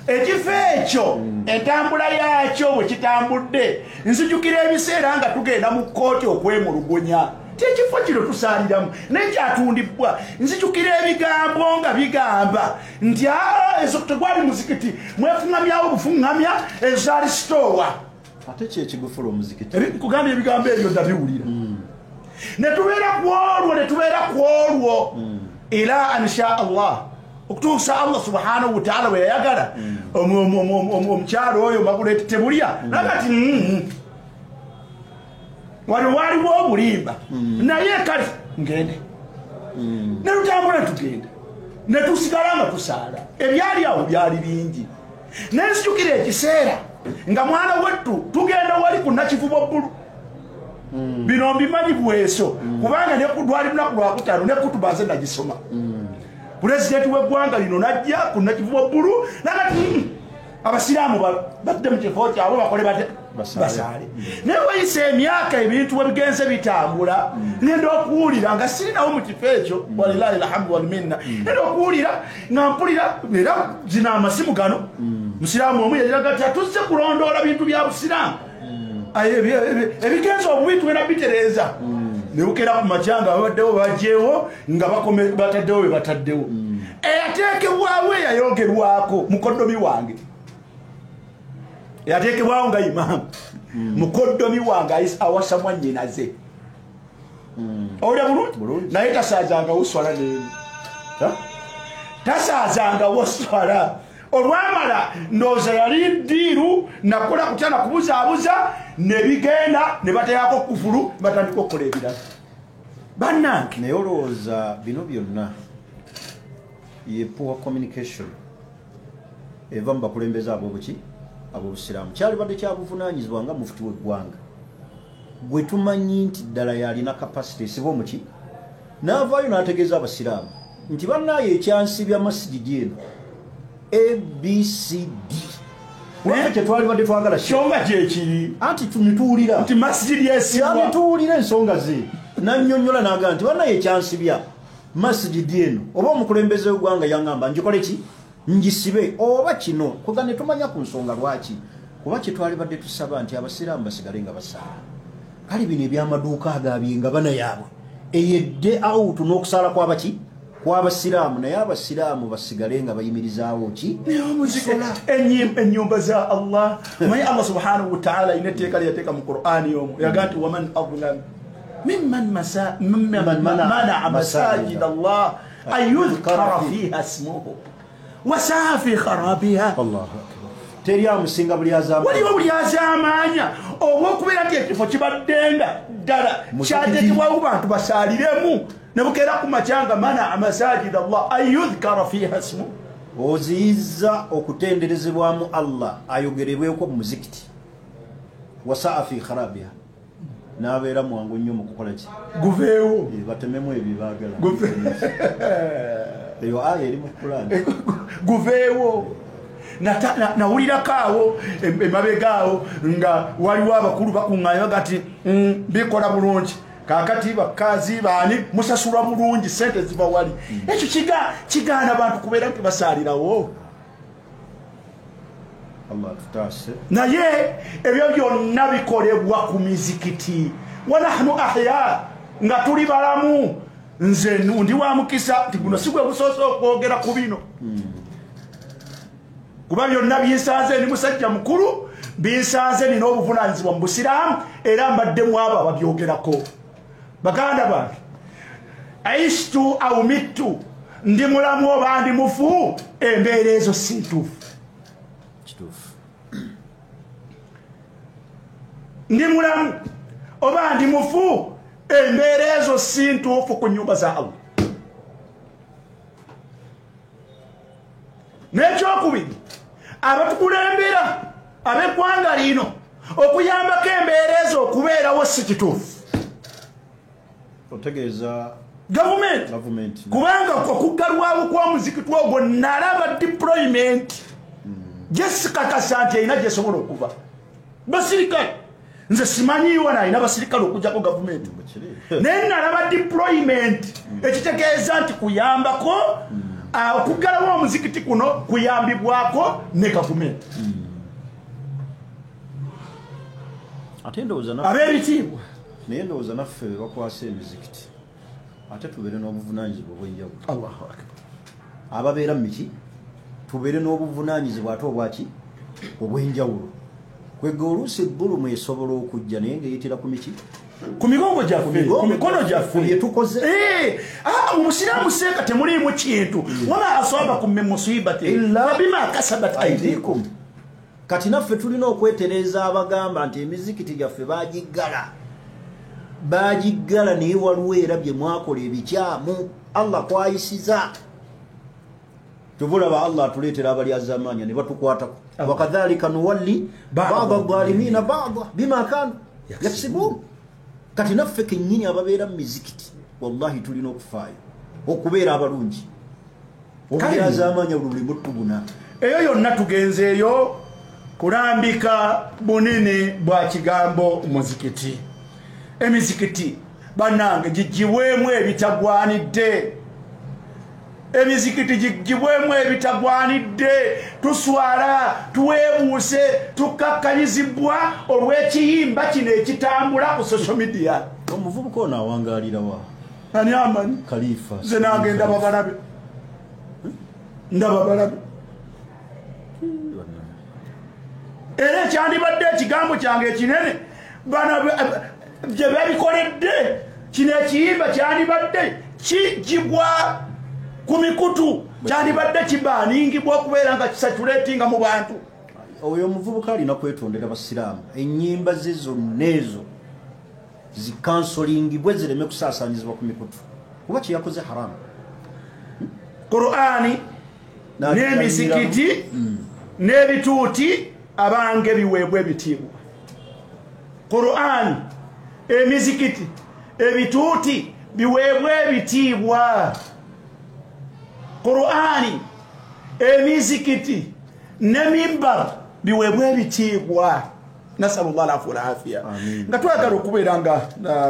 Ekifo ekyo entambula yaakyo bwe kitambudde, nzijukira ebiseera nga tugenda mu kkooti okwemulugunya, ekifo kino tusaaliramu naye kyatundibwa. Nzijukira ebigambo nga bigamba nti ezo tegwali muzikiti, mwefuŋŋamyawo bufuŋŋamya, ezo zaali sitoowa. Ate kyekigufula omuzikiti kugambye ebigambo ebyo ndabiwulira, ne tubeera ku olwo ila an sha Allah okutuusa Allah subhanahu wa ta'ala we yayagala omukyalo oyo Makuleeta tebulya nakati wano waliwo obulimba naye kale ngende ne tutambula tugenda ne tusigala nga tusaala ebyali awo byali bingi nensijukira ekiseera nga mwana wettu tugenda wali ku Nakivubo Bbulu bino mbimanyi bweso kubanga nekudwali lunaku lwakutaano nekutuba nze nagisoma pulezidenti w'eggwanga lino najja ku Nakivubo Bbulu nakati abasiraamu badde mu kifo kyabwe bakole basaale naye wayise emyaka ebintu webigenze bitambula ngenda okuwulira nga sirinawo mu kifo ekyo walilahi alhamdu walminna ngenda okuwulira nga mpulira era zina amasimu gano musiraamu omu yagiraga ati atuzze kulondoola bintu bya busiraamu ebigenze obubi tugenda bitereeza nebukera ku makyanga babaddewo bajjeewo nga bataddewo bebataddewo eyateekebwawo eyayogerwako mukoddomi wange eyateekebwawo nga imaamu mukoddomi wange awasa mwannyinaze owulya bulungi naye tasaazangawo swala n'emu tasaazangawo swala olwamala ndowooza yali ddiiru nakola kutya nakubuzaabuza ne bigenda ne bateyako kufulu batandika okukola ebirala bannange naye olowooza bino byonna ye poor communication eva mu bakulembeze ab'obuki ab'obusiraamu kyalibadde kyabuvunaanyizibwa nga mufuti w'eggwanga bwe tumanyi nti ddala yalina kapasite esiba omuki n'avaayo n'ategeeza abasiraamu nti bannaayo ekyansibya masigidi eno ABCD kyetwalibadde twagala kyonga kyekiri anti tunituwulira nti masijidi esibwa nituwulira ensonga ze nannyonnyola n'agamba nti bannaye ekyansibya masigidi eno oba omukulembeze w'eggwanga yaŋŋamba njikole ki njisibe oba kino kuga ne tumanya ku nsonga lwaki kuba kyetwalibadde tusaba nti abasiraamu basigale nga basaala kale bino ebyamaduuka agabye nga bana yaabwe eyedde awutu n'okusaala kwabaki kw'abasiraamu naye abasiraamu basigale nga bayimirizaawo ki ennyumba za Allah omanyi Allah subhanahu wa ta'ala ina etteeka lyeyateeka mu Qur'ani omu yagaa nti waman adlam mimman mana'a masajid Allah an yudhkara fiha ismuhu wasaa fi kharabiha teri amusinga buli azamaanya waliwo buli azamaanya olw'okubeera nti ekifo kibaddenga ddala kyateekebwawo bantu basaaliremu nebukera ku makyanga mana amasajid Allah an yudhkara fiha ismu oziyiza okutenderezebwamu Allah ayogerebweko mu muzikiti wasaa fi kharabiha n'abeera mwangu nnyo mu kukola ki guveewo batememu ebyo baagala eyo aya eri mu Qur'ani guveewo nawulirako awo emabegaawo nga waliwo abakulu bakuŋŋaanya bagati bikola bulungi kakati bakazi baani musasulwa bulungi sente ziva wali ekyo kigaana bantu kubeera nti basaalirawo Allah tutaase naye ebyo byonna bikolebwa ku mizikiti wanahnu ahya nga tuli balamu nze ndi wa mukisa nti guno si gwe busoose okwogera ku bino kuba byonna binsanze ndi musajja mukulu binsanze nina obuvunaanyizibwa mu busiraamu era mbaddemu abo ababyogerako baganda bange aishtu au mittu ndi mulamu oba ndi mufu embeera ezo si ntuufu ndi mulamu oba ndi mufu embeera ezo si ntuufu ku nnyumba za Allah n'ekyokubiri abatukulembera ab'eggwanga lino okuyambako embeera ezo okubeerawo si kituufu otegeeza gavumenti kubanga okuggalwawo kw'omuzikiti ogwo nalaba deployment gyesikakasa nti erina gyesobola okuva basirikale nze simanyiiwo nalina basirikale okujjako gavumenti naye nalaba deployment ekitegeeza nti kuyambako okuggalawo omuzikiti kuno kuyambibwako ne gavumenti ab'ebitiibwa naye ndowooza naffe bakwasa emizikiti ate tubeere n'obuvunaanyizibwa obw'enjawulo Allahu akbar ababeera mu miki tubeere n'obuvunaanyizibwa ate obwaki obw'enjawulo kwega oluusi bbulumu esobola okujja naye ng'eyitira ku miki ku migongo gyaffe ku mikono gyaffe byetukoze omusiraamu seeka temuliimu kintu wama asabakum min musibatin bima kasabat aydikum. Kati naffe tulina okwetereza abagamba nti emizikiti gyaffe bagiggala naye waliwo era bye mwakola ebikyamu Allah kwayisiza. tubulaba Allah atuleetera abali azamanya ne batukwatako wakadhalika nuwalli ba'da adh-dhalimina ba'da bima kanu yaksibun. Kati naffe kennyini ababeera mu mizikiti wallahi tulina okufaayo okubeera abalungi okubeera azamanya buli mutubuna. Eyo yonna tugenzeeyo kulambika bunene bwa kigambo muzikiti. Emizikiti bannange gigibwemu ebitagwanidde. Emizikiti gigibwemu ebitagwanidde. Tuswala tuweebuuse tukakkanyizibwa olw'ekiyimba kino ekitambula ku social media. Omuvubuka ono awangaalirawa ani amanyi? Khalifa nze nange ndaba balabe era ekyandibadde ekigambo kyange ekinene bano gye babikoledde kino ekiyimba kyandibadde kigibwa ku mikutu kyandibadde kibaaningibwa okubeera nga kisatuleetinga mu bantu. Oyo omuvubuka alina kwetondera basiraamu ennyimba ze zonna ezo zikansolingibwe zireme kusaasaanyizibwa ku mikutu kuba kyeyakoze haramu. Qur'ani n'emizikiti n'ebituuti abange biweebwa ebitiibwa. Qur'ani, emizikiti, ebituuti biweebwa ebitiibwa. Qur'ani, emizikiti ne mimbar biweebwa ebitiibwa. Nasallallahu alaihi wa afia. Nga twagala okubeera nga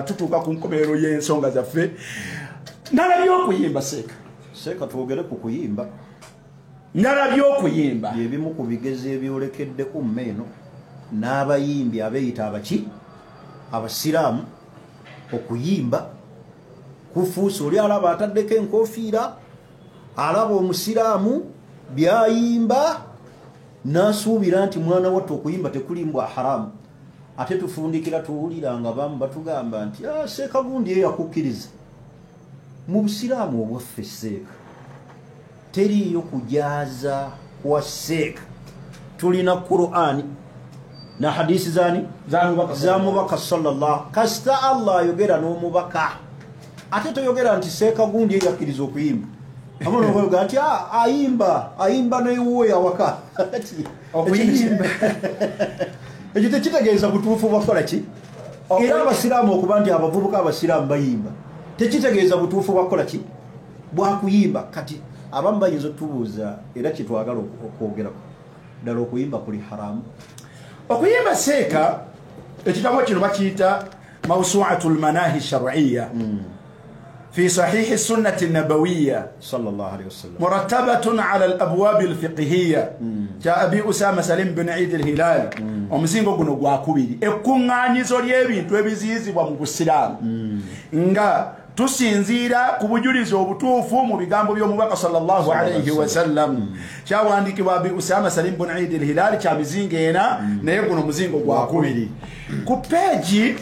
tutuuka ku nkomerero y'ensonga zaffe. Ndalabye okuyimba seeka twogere ku kuyimba. Ndalabye okuyimba ebimu ku bigezo ebyolekeddeku mmeeno n'abayimbi abeeyita abasiraamu okuyimba kufuusa oli alaba ataddeko enkoofiira alaba omusiraamu byayimba n'asuubira nti mwana wattu okuyimba tekulimbwa haramu. Ate tufundikira tuwulira nga bamu batugamba nti seeka gundi eyo yakukkiriza. Mu busiraamu obwaffe seeka teriyo kujaaza kwa seeka. Tulina Qur'ani na hadisi zani za mubaka sallallahu kasita Allah ayogera n'omubaka ate toyogera nti seeka gundi eyo yakkiriza okuyimba. Amono ngoga nti ayimba newo yawaka okuyimba. Ekyo tekitegeeza butuufu bakola ki? Era abasiraamu okuba nti abavubuka abasiraamu bayimba tekitegeeza butuufu bakola ki? Bwakuyimba. Kati abamu bayinza otubuuza era kitwagala okwogerako ddala okuyimba kuli haramu. Okuyimba seeka ekitabo kino bakiyita mawsu'atul manahi shar'iyya في صحيح السنة النبوية صلى الله عليه وسلم مرتبة على الأبواب الفقهية جاء أبي أسامة سليم بن عيد الهلال ومزينغو غنو غواكوبيري ekkuŋŋaanyizo ly'ebintu ebiziyizibwa mu busiraamu nga tusinziira ku bujulizi obutuufu mu bigambo by'omubaka sallallahu alayhi wa sallam kyawandiikibwa Abi Usama Salim bin Eid al-Hilal kya mizingo ena naye guno muzingo gwakubiri. Ku peegi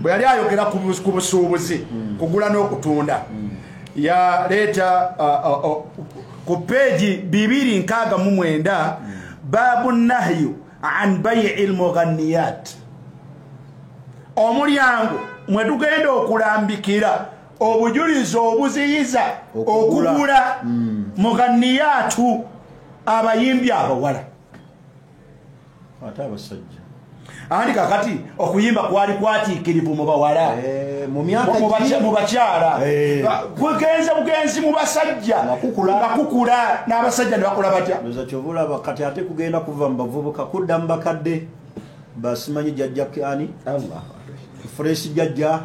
bwe yali ayogera ku busuubuzi kugula n'okutunda yaleeta ku peegi 269 baabu nahyu an bay'i al-mughanniyat. Omulyango mwe tugenda okulambikira obujulizi obuziyiza okugula mughanniyatu abayimbi abawala ate abasajja. Andi kakati okuyimba kwali kwatiikirivu mu bawala mu bakyala bugenzi mu basajja bakukula n'abasajja ne bakola batya. Ndoza kyovulaba kati ate kugenda kuva mu bavubuka kudda mu bakadde basimanyi jjajja ani fresh jjajja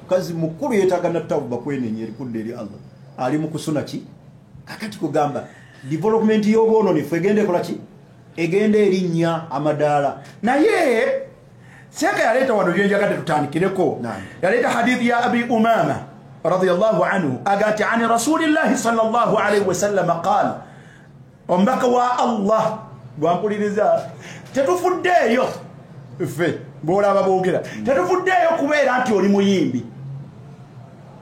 kazi mukulu yeetagana ttabuba kwenenya erikudde eri Allah ali mu kusuna ki. Kakati kugamba development y'obwononefu egenda ekola ki? Egenda erinnya amadaala. Naye seeka yaleeta wano byenjagadde tutandikireko. Yaleeta hadithi ya Abi Umama radiyallahu anhu agati ani rasulillahi sallallahu alayhi wa sallam qaala omubaka wa Allah gwampuliriza tetufuddeeyo ffe boolaba boogera tetuvuddeeyo kubeera nti oli muyimbi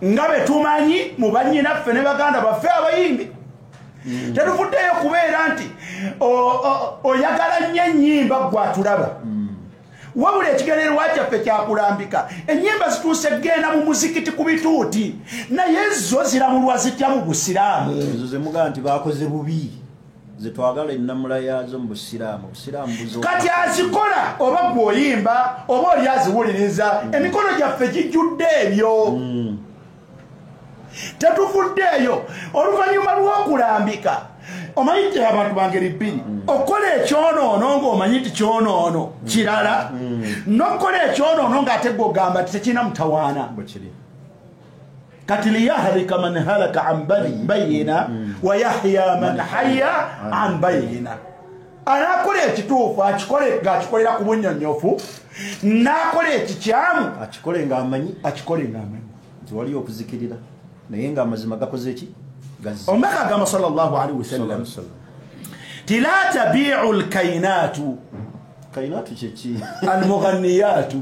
nga be tumanyi mu bannyinaffe ne baganda baffe abayimbi tetuvuddeeyo kubeera nti oyagala nnyo ennyimba gwatulaba wabula ekigendererwa kyaffe kyakulambika ennyimba zituuse genda mu muzikiti ku bituuti naye zo ziramulwa zitya mu busiraamu ezo zemugaa nti bakoze bubi zetwagala ennamula yaazo mu busiraamu kati azikola oba gweoyimba oba oli aziwuliriza emikono gyaffe gijjudde ebyo tetuvuddeeyo oluvannyuma lw'okulambika omanyi nti abantu bangeri bbiri okola ekyonoono ng'omanyi nti kyonoono kirala n'okola ekyonoono ng'ate gwe ogamba nti tekirina mutawaana kati liyahlika man halaka an bayina wa yahya man haya an bayina anakola ekituufu akikole ng'akikolera ku bunnyonnyofu n'akola ekikyamu akikole ng'amanyi nti wali okuzikirira naye ng'amazima gakoze eki omubaka agamba sallallahu alaihi wasallam ti la tabiu lkainatu kyeki almughanniyatu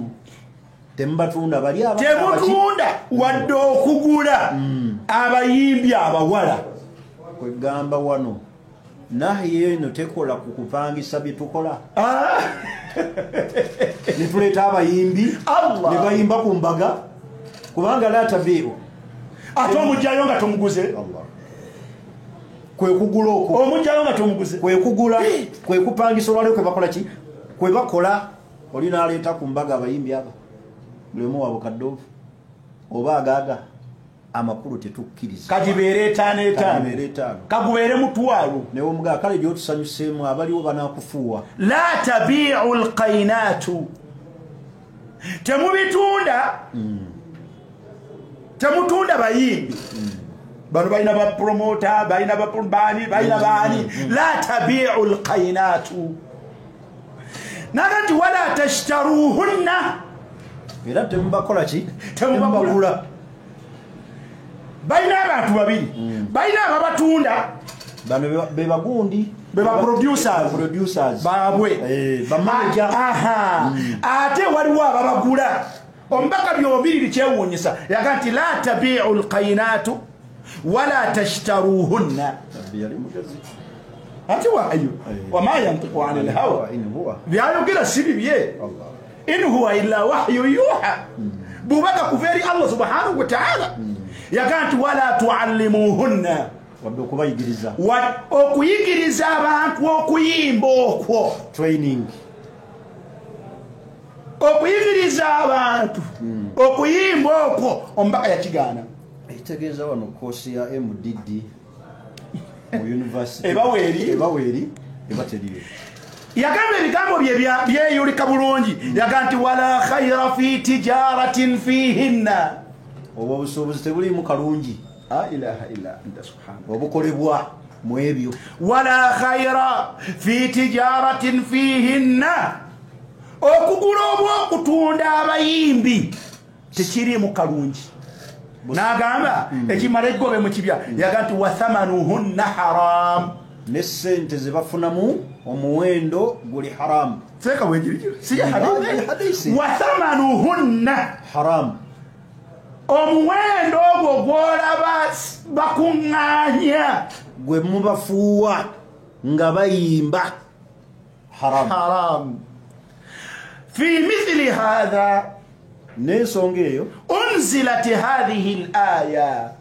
temubatunda temutunda wadde okugula abayimbi abawala kwegamba wano naye eno tekola ku kupangisa bye tukola ne tuleeta abayimbi ne bayimba ku mbaga kubanga la tabiu ate omugjayo nga tomuguze kwekugula okwo omugjayo nga tomuguze kwekugula kwekupangisa olwaliwo kwebakola ki kwebakola oli naleeta ku mbaga abayimbi abo buli omu wabukaddeovu oba agaaga amakulu tetukkiriza kagibeere 5 kagubeere mutwalo naye omugaa kale gyotusanyuseemu abaliwo banaakufuuwa la tabiu lkainatu temubitunda temutunda bayimbi bano balina bapromota balina bani balina bani la tabiu lkainatu nagati wala tashtaruhunna era temubakola ki temubagula balina abantu babiri balina ababatunda bano bebagundi bebaproducers babwe bamanaja ate waliwo ababagula omubaka byomubiri bikyewuunyisa yaga nti la tabiu lkainatu wala tashtaruhunna ati waayo wama yantiku ani lhawa byayogera si bibye in huwa illa wahyu yuha bubaka kuva eri allah subhanahu wataala yaga nti wala tuallimuhunna wadde okubayigiriza okuyigiriza abantu okuyimba okwo training okuyigiriza abantu okuyimba okwo omubaka yakigaana ekitegeeza wano koosi ya MDD mu university ebaweeri eba teriyo yagamba ebigambo byeyulika bulungi yaga nti wala khaira fi tijaratin fihinna obwo obusuubuzi tebuliimu kalungi ilaha illa anta subhanaka obukolebwa mu ebyo wala khaira fi tijaratin fihinna okugula oba okutunda abayimbi tekiriimu kalungi n'agamba ekimala egobe mu kibya yaga nti wathamanuhunna haram ne sente zebafunamu omuwendo guli haramu seeka wathamanuhunna haramu omuwendo ogwo gwolaba bakuŋŋaanya gwe mubafuuwa nga bayimba haramu fi mithli hadha n'ensonga eyo unzilat hadhihi al-aya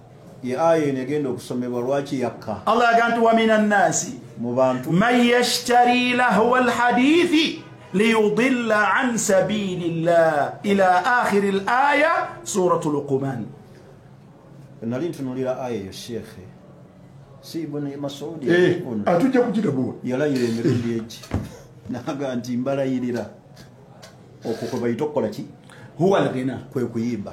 ye aya eno egenda okusomebwa lwaki yakka allah yaga nti wa mina nnasi mu bantu man yashtari lahwa alhadithi liyudilla an sabili llah ila akhiri al-aya suratu luqman nali ntunulira aya eyo shekhe si ibuni masudi atujja kugirabula yalayira emirundi egi naga nti mbalayirira okwo kwe bayita okukola ki huwa alghina kwe kuyimba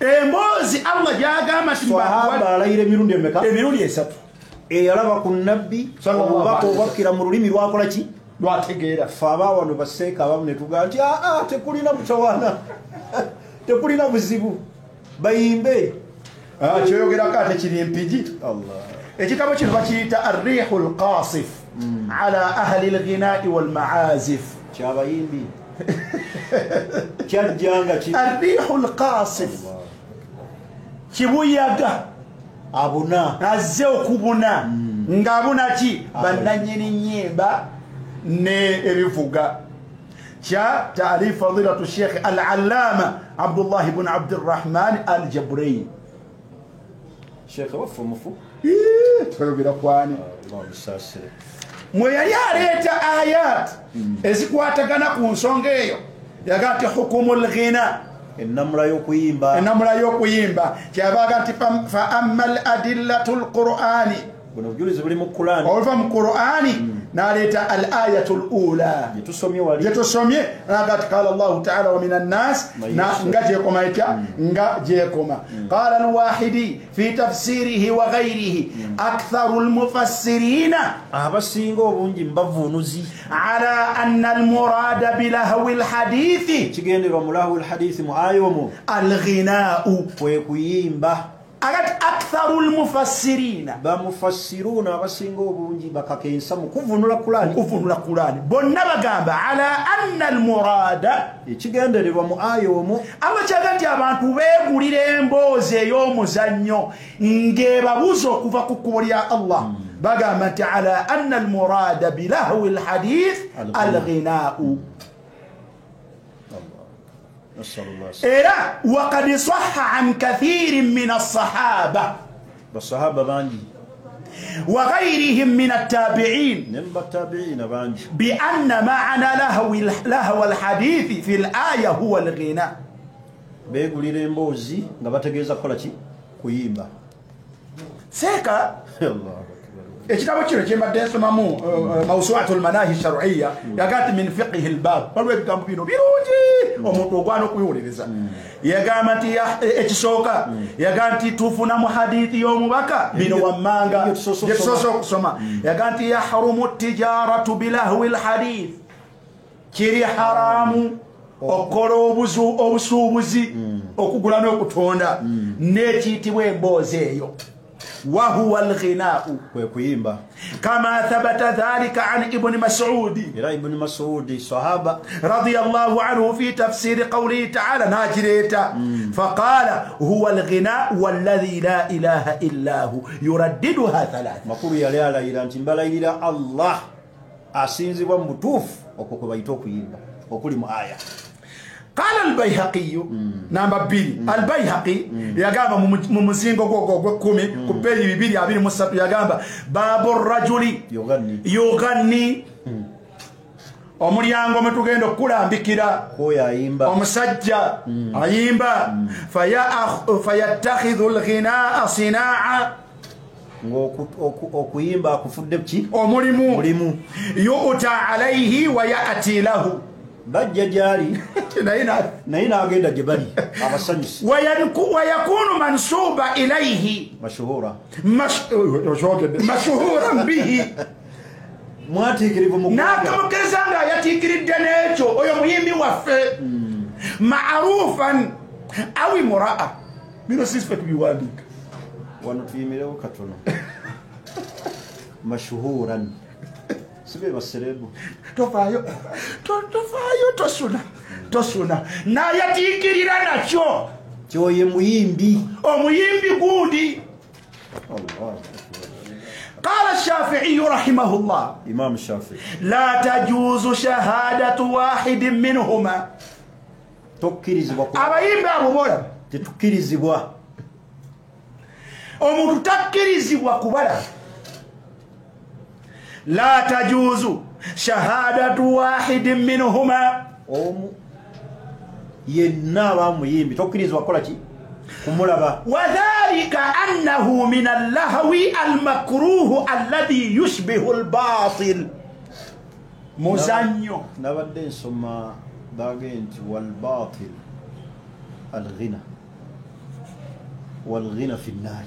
emboozi allah gyagamba sahaba alayira emirundi emeka emirundi 3 eyalaba ku nabbi obubaka obwakkira mu lulimi lwakola ki lwategeera fe abaawano baseeka abamu ne tugaa nti tekulina mutawaana tekulina buzibu bayimbe kyoyogerako ate kiri mpigi ekitabo kino bakiyita arrihu lqasif ala ahli lghinai walmaazif kyabayimbi kyajjanga ki arrihul qasif kibuyaga abuna azze okubuna ng'abuna ki bannannyini nnyimba ne ebivuga kya taarif fadilatu sheikh al-allama Abdullah ibn Abdirrahman al-Jabrayn sheikh wafu mufu twayogera kwani mwe yali aleeta ayat ezikwatagana ku nsonga eyo yagati hukumul ghina enamula y'okuyimba kyabaga nti fa amma al-adillatu al-Qur'ani buno bujulizi buli mu Qur'ani ova mu Qur'ani naleeta al-ayatu al-ula yetusomye nagati qala Allah ta'ala wa minan nas nga gyekoma etya nga gyekoma qala al-Wahidi fi tafsirihi wa ghayrihi aktharu al-mufassirina abasinga obungi mbavunuzi ala anna al-murada bilahwi al-hadithi kigenderwa mu lahwi al-hadithi mu ayomo al-ghina'u kwe kuyimba agati aktharul mufassirina bamufassiruna abasinga obungi bakakensa mu kuvunula Qur'ani bonna bagamba ala anna almurada ekigendererwa mu ayo omwo amakyaga nti abantu beegulira emboozi ey'omuzannyo ng'ebabuza okuva ku kkubo lya Allah bagamba nti ala anna almurada bilahwi alhadith alghinaa'u era وقد صح عن كثير من الصحابة بانجي وغيرهم من التابعين بأن معنى لهو الحديث في الآية هو الغناء beegulira emboozi nga bategeeza kukola ki kuyimba seeka ekitabo kino kyembadde nsomamu mawsuatu almanahi shar'iyya yagati min fiqhi albab waliwo ebigambo bino birungi omuntu ogwana okubiwuliriza yagamba nti ekisooka yagamba nti tufunamu hadithi y'omubaka bino wammanga gyetusoose okusoma yagamba nti yahrumu tijaratu bilahwi alhadith kiri haramu okukola obusuubuzi okugula n'okutonda n'ekiyitibwa emboozi eyo وهو الغناء ويكويمبا كما ثبت ذلك عن ابن مسعود ابن مسعود صحابة رضي الله عنه في تفسير قوله تعالى ناجريتا فقال هو الغناء والذي لا إله إلا هو يرددها ثلاث مقول يا لا إله إلا إلا الله أسينزي ومتوف وكوكو بيتوكو يمبا وكل مآية قال البيهقي نمبر 2 البيهقي يغamba mu muzingo gwo 10 ku page 223 yagamba babu rajuli yughanni omulyango metugenda okulambikira oyayimba omusajja ayimba fayattakhidhu al-ghinaa sinaa okuyimba akufudde ki omulimu yu'ta alayhi wa ya'ti lahu bajja jali naina agenda jibali abasanyusi wayakunu mansuba ilayhi mashhuran bihi mwatikirivu mu nakamukiriza nga yatikiridde n'ekyo oyo muyimbi waffe ma'rufan awi muraa bino sisfe tubiwandika wano tuyimirewo katono mashhuran sibe baserebu tofayo tosuna nayatikirira nakyo kyoye muyimbi omuyimbi gundi قال الشافعي رحمه الله إمام الشافعي لا تجوز شهادة واحد منهما تكريزبوا abayimbi abo bola tetukirizibwa omuntu takkirizibwa kubala لا تجوز شهادة واحد منهما yenna muyimbi tokkirizibwa kukola ki kumulaba وذلك أنه من اللهو المكروه الذي يشبه الباطل مزنيو nabadde nsoma bagenti والباطل الغنى والغنى في النار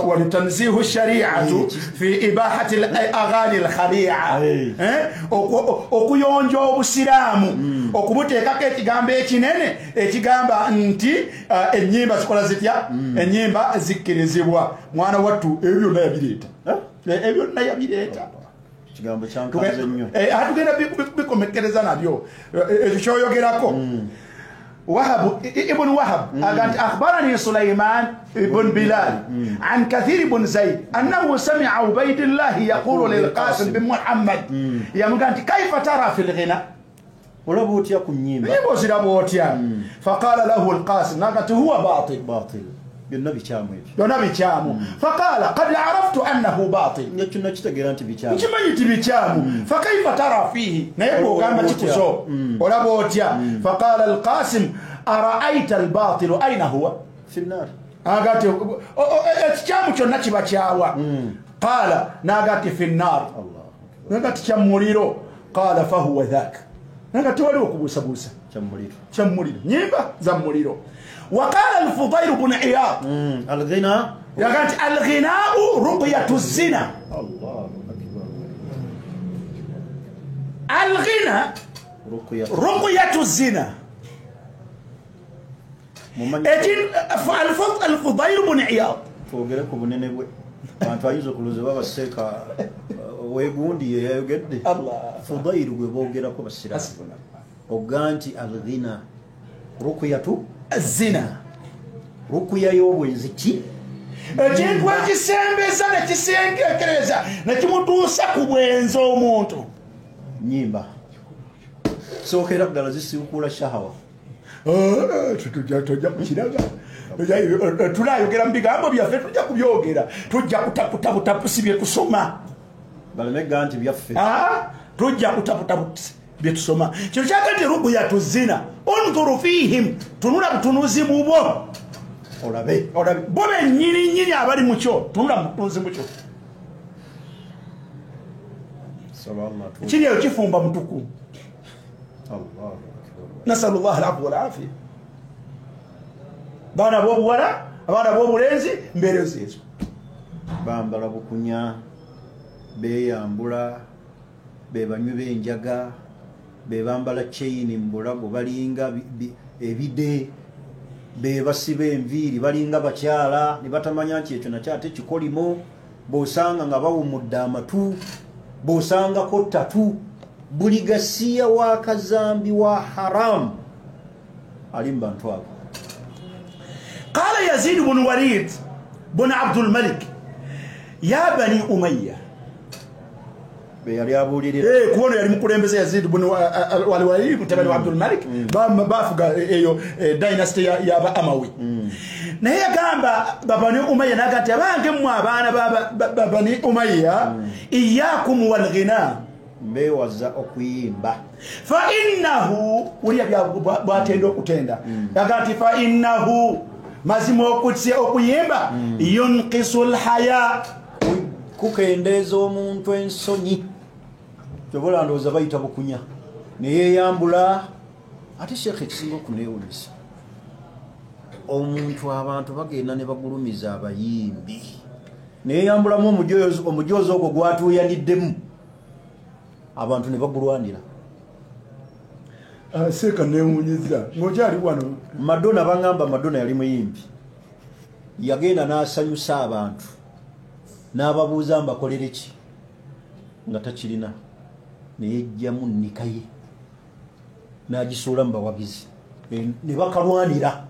ولتنزيه الشريعة في إباحة الأغاني الخليعة okuyonja obusiraamu okubuteekako ekigambo ekinene ekigamba nti ennyimba zikola zitya ennyimba zikkirizibwa mwana wattu ebyo byonna yabireeta kigambo kyankaze nnyo atugenda bikomekereza nabyo ekyoyogerako وهب ابن وهب أخبرني سليمان بن بلال عن كثير بن زيد أنه سمع عبيد الله يقول للقاسم بن محمد يا مغانتي كيف ترى في الغنى ولابوتيا كنيمبا يبوسي لابوتيا فقال له القاسم نقت هو باطل بالنبي كامو بالنبي كامو فقال قد عرفت أنه باطل نتشنا تجرانتي بيكامو كما بيكامو فكيف ترى فيه نيبو كما تكوزو ولابوتيا فقال القاسم أرأيت الباطل أين هو في النار أغاتي اتشامو كنا تباچاوا قال ناغاتي في النار الله ناغاتي كموليرو قال فهو ذاك ناغاتي ولو كبوسابوسا كموليرو نيمبا زموليرو وقال الفضيل بن عياض الغنى يغاتي الغناء رقية الزنا الله أكبر الغنى رقية الزنا الفضيل بن عياض فوقرك بنيني بوي bantu ayizo kuluzeba baseka wegundi yayogedde Allah fudairu gwe bogerako basira oganti alghina rukuyatu azina rukuya y'obwenzi ki ekintu ekisembeza nekisengekereza nekimutuusa ku bwenzi omuntu nyimba sookera ddala zisiukula shahawa tujja kukiraga tulayogera mu bigambo byaffe tujja kubyogera tujja kutaputabusi bye tusoma balemega nti byaffe tujja kutaputabusi bye tusoma kino kyagati rubuya tuzina unzuru fihim tunula butunuzi mu bo olabe bo bennyini abali mu kyo tunula mu butunuzi mu kyo kiri eyo kifumba mutuku nasalu llah alafu walafia baana b'obuwala abaana b'obulenzi mbeerezo ezo bambala bukunya beeyambula bebanywi b'enjaga bebambala chaini mu bulago balinga ebide bebasiba enviiri balinga bakyala ne batamanya nti ekyo nakyo ate kikolimo bw'osanga nga bawumudde amatu bw'osangako ttatu buli gasiya wa kazambi wa haramu ali mu bantu abo. قال يزيد بن وليد بن عبد الملك يا بني أمية كونه يلي مكولembeze يزيد بن وليد متبني عبد الملك bafuga eyo dynasty ya Amawi naye yagamba babani Umayya nagati abange mu abaana babani Umayya iyyakum wal ghina mbewaza okuyimba fa innahu uliya bwatenda okutenda yagati fa innahu mazima okutse okuyimba yunqisul haya kukendeeza omuntu ensonyi kyobola ndowooza bayita bukunya neyeyambula ate sheekhe ekisinga okuneewunyisa omuntu abantu bagenda ne bagulumiza abayimbi neyeyambulamu omujoozi ogwo gwatuuyaniddemu abantu ne bagulwanira seeka neewuunyiza ng'okyali wano Madonna bangamba Madonna yali muyimbi yagenda n'asanyusa abantu n'ababuuza mbakolere ki nga takirina neyejjamu nnika ye n'agisuula mu bawagizi ne bakalwanira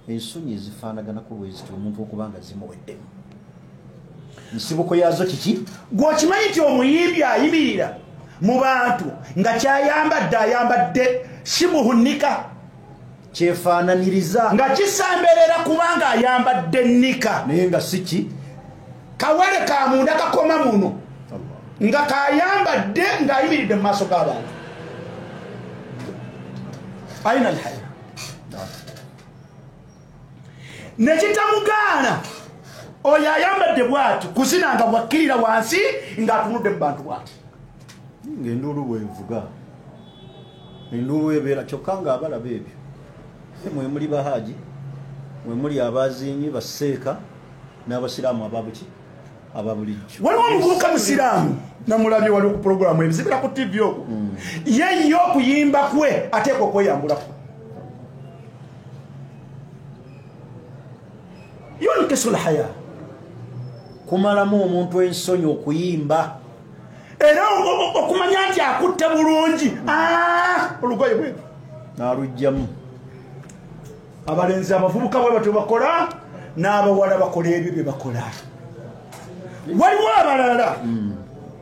ensonyi ezifaanaganako lweziti omuntu okuba nga zimuweddemu nsibuko yazo kiki gw'okimanyi nti omuyimbi ayimirira mu bantu nga kyayambadde ayambadde simuhunika kyefaananiriza nga kisamberera kubanga ayambadde nnika naye nga siki kawale ka munda kakoma muno nga kayambadde ng'ayimiridde mu maaso g'abantu ayina alhaya nekitamugaana oyo ayambadde bw'ati kuzina nga bwakkirira wansi ng'atunudde mu bantu bw'ati ng'enduulu bwevuga enduulu ebeera kyokka ng'abalaba ebyo mwe muli bahaaji mwe muli abazinyi baseeka n'abasiraamu ababuki ababulijjo waliwo omuvubuka musiraamu namulabye waliwo ku puroguramu ebizibira ku tv okwo ye yo okuyimba kwe ateeka okweyambulako yonkesul haya kumalamu omuntu ensonyi okuyimba okumanya nti akutte bulungi olugoye bwe n'alugjamu. abalenzi abavubuka bwe batyo bakola n'abawala bakola ebyo bye bakola. waliwo abalala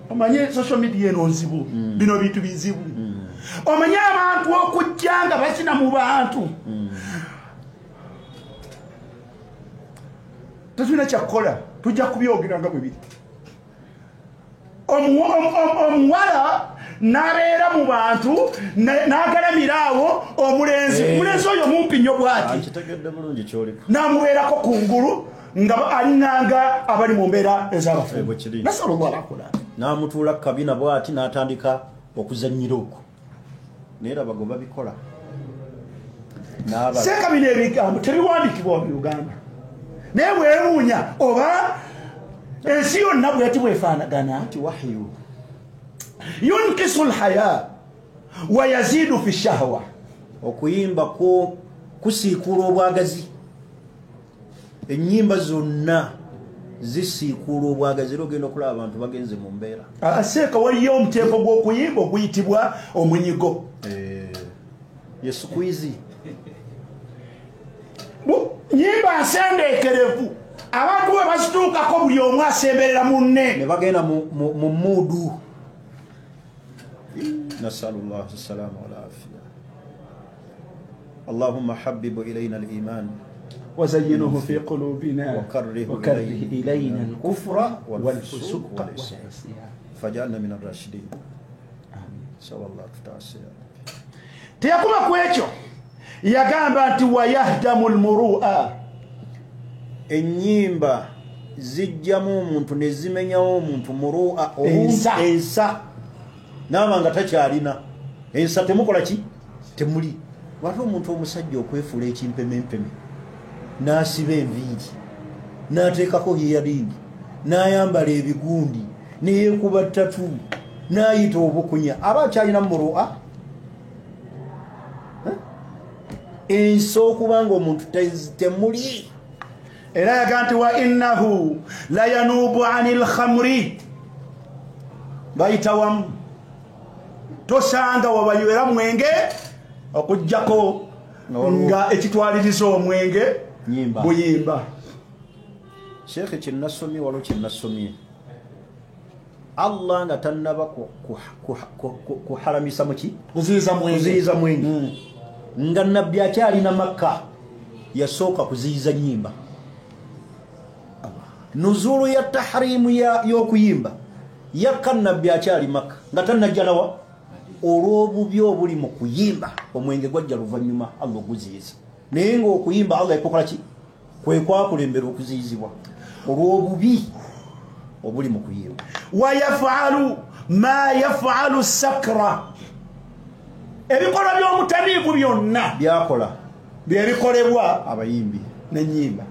omanye social media eno nzibu bino bintu bizibu omanye abantu okujja nga bakina mu bantu tetulina kyakukola tujja kubyogera nga bwe biri. omuwala n'abeera mu bantu n'agalamira awo omulenzi oyo mumpi nnyo bw'ati n'amubeerako kungulu nga alinganga abali mu mbeera ez'abafu. n'amutuula kabina bw'ati n'atandika okuzannyira okwo naye rabago babikola. sekabina ebigambo tebiwandiikibwa mu Uganda naye bwewuunya oba ensi yonna bweti bwefaanagana nti wahyu yunkisu lhaya wa yazidu fi shahwa. okuyimba kusiikuula obwagazi. ennyimba zonna zisiikuula obwagazi era ogenda okulaba abantu bagenze mu mbeera. aseeka waliyo omuteeko gw'okuyimba oguyitibwa omunyigo. yesukwizi nyimba nsendeekerevu abantu bwe bazituukako buli omu asemberera munne ne bagenda mu muudu. nasalullah salama walafiya. allahumma habibu ilaina aliman وزينه في قلوبنا وكره إلينا الكفر والفسوق والعصيان فجعلنا من الراشدين. آمين. سوى الله تعالى. تيقوم كويتشو yagamba nti wayahdamu almurua. ennyimba zijjamu omuntu ne zimenyawo omuntu murua ensa naaba nga takyalina ensa. temukola ki? temuli. wate omuntu omusajja okwefuula ekimpemempeme n'asiba enviiri n'ateekako yeyaringi n'ayambala ebigundi neyeekuba ttatu n'ayita obukunya aba akyalina murua? ensi okubanga omuntu temuli. era yaga nti wa innahu la yanuubu ani lkhamri. bayita wamu tosanga wabanywera mwenge okujjako nga ekitwaliriza omwenge buyimba. sheekhe kyenasomye waliwo kyenasomye allah nga tannaba kuharamisa muki kuziyiza mwenge nga nabbi akyalina makka yasooka kuziyiza nyimba. nuzulu ya tahrimu y'okuyimba yakka nabbi akyali makka nga tannajjalawa olw'obubi obuli mu kuyimba. omwenge gwajja luvannyuma allah oguziyiza naye ng'okuyimba allah ekokola ki? kwe kwakulembera okuziyizibwa olw'obubi obuli mu kuyimba. wayafalu ma yafalu sakra. ebikolwa by'omutamiivu byonna byakola byebikolebwa abayimbi n'ennyimba.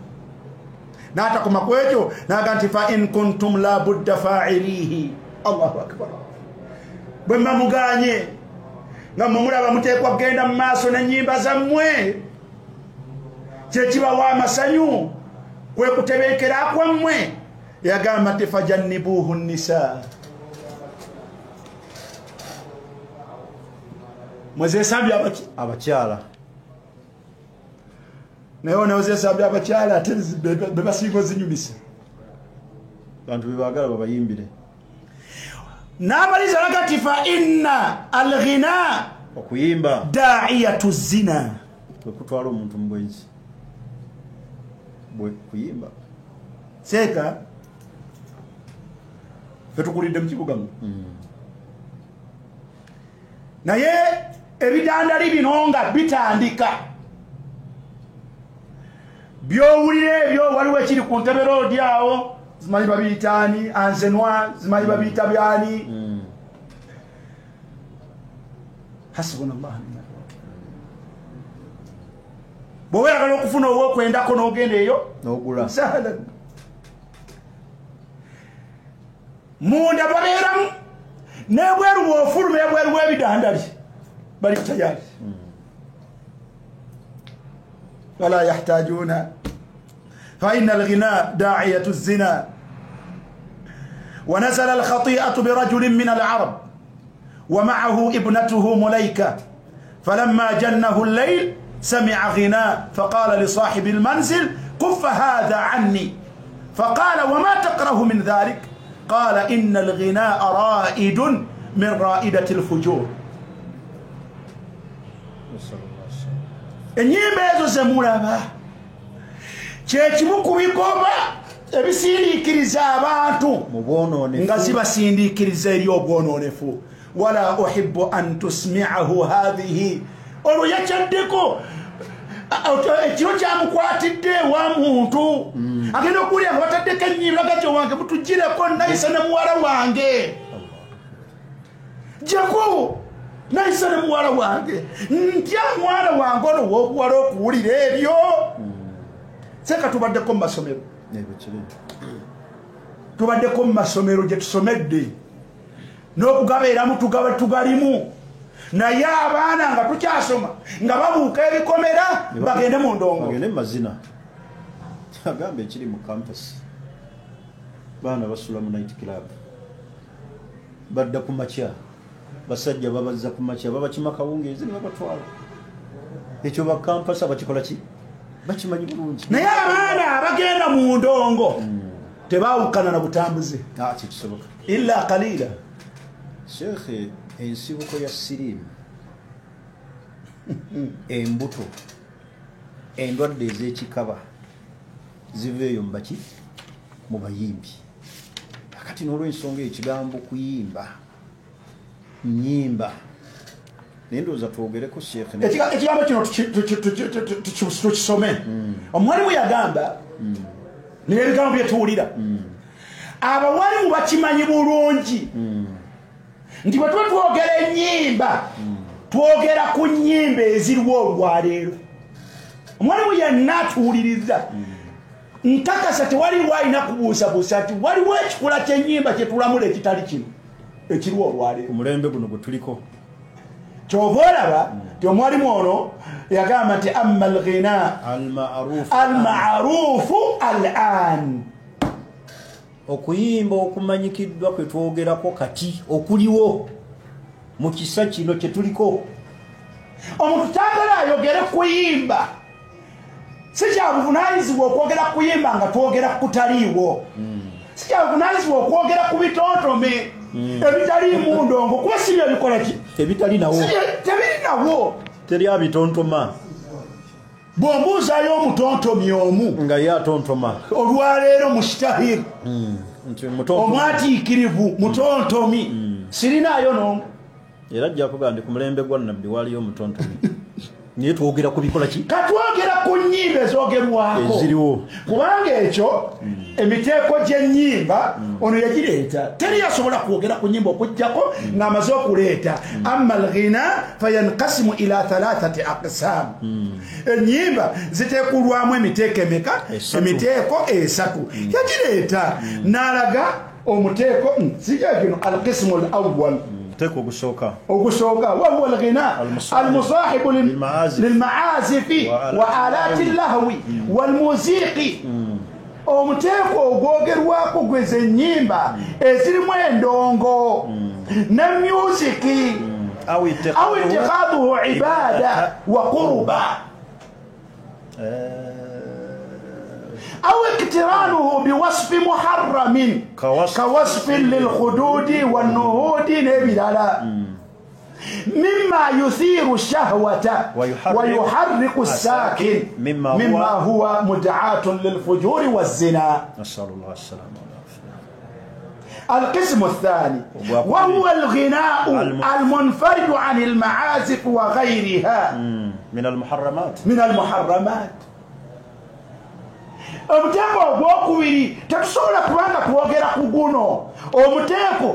n'atakoma ku ekyo n'aga nti fa in kuntum la budda fa'ilihi. allahu akbar. bwe mamuganye nga mumulaba muteekwa kugenda mu maaso n'ennyimba zammwe kyekibawa amasanyu kwe kutebeekera kwammwe. yagamba nti fajannibuuhu nisa. mwezesambye abakyala naye onewezesambye abakyala ate bebasinga ozinyumisa bantu bebaagala babayimbire. n'abaliza laga ti fa inna alghina okuyimba daiyatu zina. kwe kutwala omuntu mu bwenzi bwe kuyimba. seeka fetukulidde mu kibuga mu naye ebidandali bino nga bitandika byowulira ebyo waliwo ekiri ku ntebe roodi awo zimanyi babiyitaani ansenwa zimanyi babiyita byani hasbunallah bw'oweragala okufuna obwokwendako n'ogenda eyo n'ogula sahlan. munda babeeramu n'ebweru bw'ofuluma ebweru bw'ebidandali bali tayari. wala yahtajuna fa inna alghina da'iyatu zina. ونزل الخطيئة برجل من العرب ومعه ابنته مليكة فلما جنه الليل سمع غناء فقال لصاحب المنزل كف هذا عني فقال وما تكره من ذلك قال إن الغناء رائد من رائدة الفجور enyimba ezo zemulaba kyekimu ku bigoba ebisindiikiriza abantu nga zibasindiikiriza eri obwononefu wala uhibbu an tusmi'ahu hadhihi olwo yakyaddeko ekiro kyamukwatidde wa muntu agenda okuwulira nga bataddeko ennyimba gakyo wange mutugireko nayisa ne muwala wange jako nayisa ne muwala wange ntya mwana wange ono wobuwala okuwulira ebyo seka tubaddeko mu masomero tubaddeko mu masomero gye tusomedde n'okugabeeramu tugalimu naye abaana nga tukyasoma nga babuuka ebikomera bagende mu ndongo bagende mazina agambe ekiri mu campus baana basula mu night club badda ku makya basajja babazza ku makya babakima kawungeezi ne babatwala ekyo ba campus abakikola ki bakimanyi bulungi naye abaana abagenda mu ndongo tebaawukana na butambuzi kikisoboka illa qalila shekhe ensibuko ya sirimu embuto endwadde ez'ekikaba ziveeyo mubaki mu bayimbi akati n'olw'ensonga ekigambo kuyimba nyimba naye ndowooza twogereko shekhe ekigambo kino tukisome omwalimu yagamba naye ebigambo byetuwulira abawalimu bakimanyi bulungi nti bwe tuba twogera ennyimba twogera ku nnyimba eziriwo olwaleero omwalimu yenna atuwuliriza nkakasa tewaliwo alina kubuusabuusa nti waliwo ekikula ky'ennyimba kyetulamula ekitali kino ekiriwo olwaleero ku mulembe guno gwe tuliko kyova olaba ti omwalimu ono yagamba nti amma alghina almarufu alan okuyimba okumanyikiddwa kwe twogerako kati okuliwo mu kisa kino kye tuliko omuntu kyagala ayogere kuyimba si kyabuvunaanyizibwa okwogera kuyimba nga twogera kutaliiwo si kyabuvunaanyizibwa okwogera ku bitontome ebitaliimu ndongo kuba si byo bikola ki ebitali nawo tebiri nawo teri abitontoma bw'ombuuzayo omutontomi omu nga ye atontoma olwaleero mustahiri omwatiikirivu mutontomi sirinaayo n'omu era ajja kugaa ndi ku mulembe gwa nabbi waliyo omutontomi naye twogera ku bikola ki katwogera ku nnyimba ezoogerwako eziriwo kubanga ekyo emiteeko gy'ennyimba ono yagireeta teri yasobola kwogera ku nnyimba okujjako ng'amaze okuleeta amma alghina fayankasimu ila 3 aqsam ennyimba ziteekulwamu emiteeko emeka emiteeko 3 yagireeta n'alaga omuteeko sijagino alqismu alawwal ogusooka wahuwa alghina almusahibu lilmaazifi wa alati llahwi walmuziqi omuteeko ogwogerwako gweze ennyimba ezirimu endongo ne musiki aw ittikhadhuhu ibada wa qurba أو اقترانه بوصف محرم كوصف للخدود والنهود نبيلا مما يثير الشهوة ويحرك الساكن مما هو مدعاة للفجور والزنا نسأل الله السلامة. القسم الثاني وهو الغناء المنفرد عن المعازف وغيرها من المحرمات omuteeko ogwokubiri tetusobola kubanga twogera ku guno omuteeko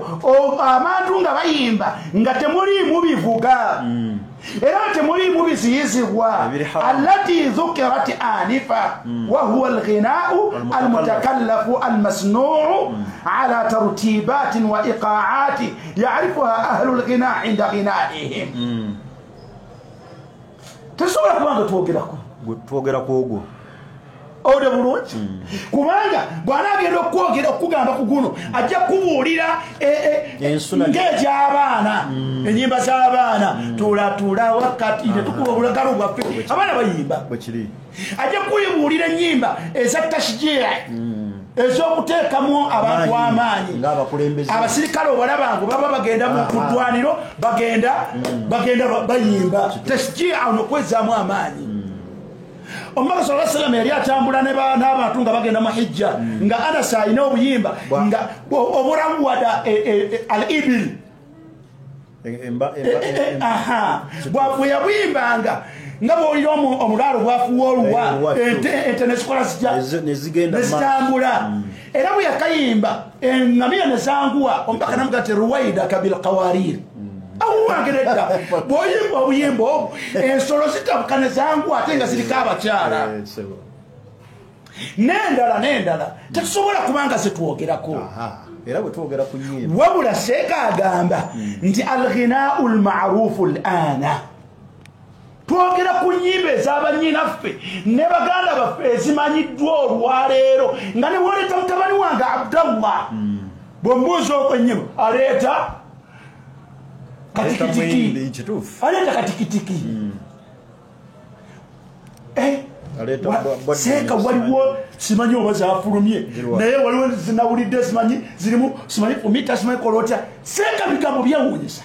abantu nga bayimba nga temuliimu bivuga era temuliimu biziyizibwa allati dhukirat anifa wahuwa alghinaau almutakallafu almasnuu ala tartibatin wa iqaati yarifuha ahlu lghina inda ghinaihim tetusobola kubanga twogerako ogwo ode bulungi kubanga bwana agenda okwogera okugamba ku guno ajja kubuulira ng'egy'abaana ennyimba z'abaana tulatula wakati ne tukuba obulagalo bwaffe abaana bayimba ajja kuyibuulira ennyimba eza tashjia ez'okuteekamu abantu amaanyi abasirikale obalabango baba bagenda mu ddwaniro bagenda bayimba tashjia okwezaamu amaanyi omubaka sallallahu alaihi wasallam yali atambula n'abantu nga bagenda mu hijja nga Anas alina obuyimba nga oburawada al-ibil bwe yabuyimbanga nga bw'olira omulaalo bwafuwa oluwa ente nezikola nezitambula era bwe yakayimba eŋŋamiya nezanguwa omubaka namuga ti ruwaidaka bilqawarir awuwageredda bw'oyimba obuyimba obwo ensolo zitabuka nezanguwa ate nga ziriko abakyala n'endala tetusobola kubanga zetwogerako era bwe twogera ku nnyimba wabula Sheeka agamba nti alghinau lmarufu lana twogera ku nnyimba ez'abannyinaffe ne baganda baffe ezimanyiddwa olwaleero nga ne bwoleeta mutabani wange Abdallah bw'ombuuza okwennyimba aleeta katikitiki aleeta katikitiki Sheeka waliwo simanyi oba zafulumye naye waliwo zinawulidde simanyi fumita simanyi kolotya Sheeka bigambo byawunyisa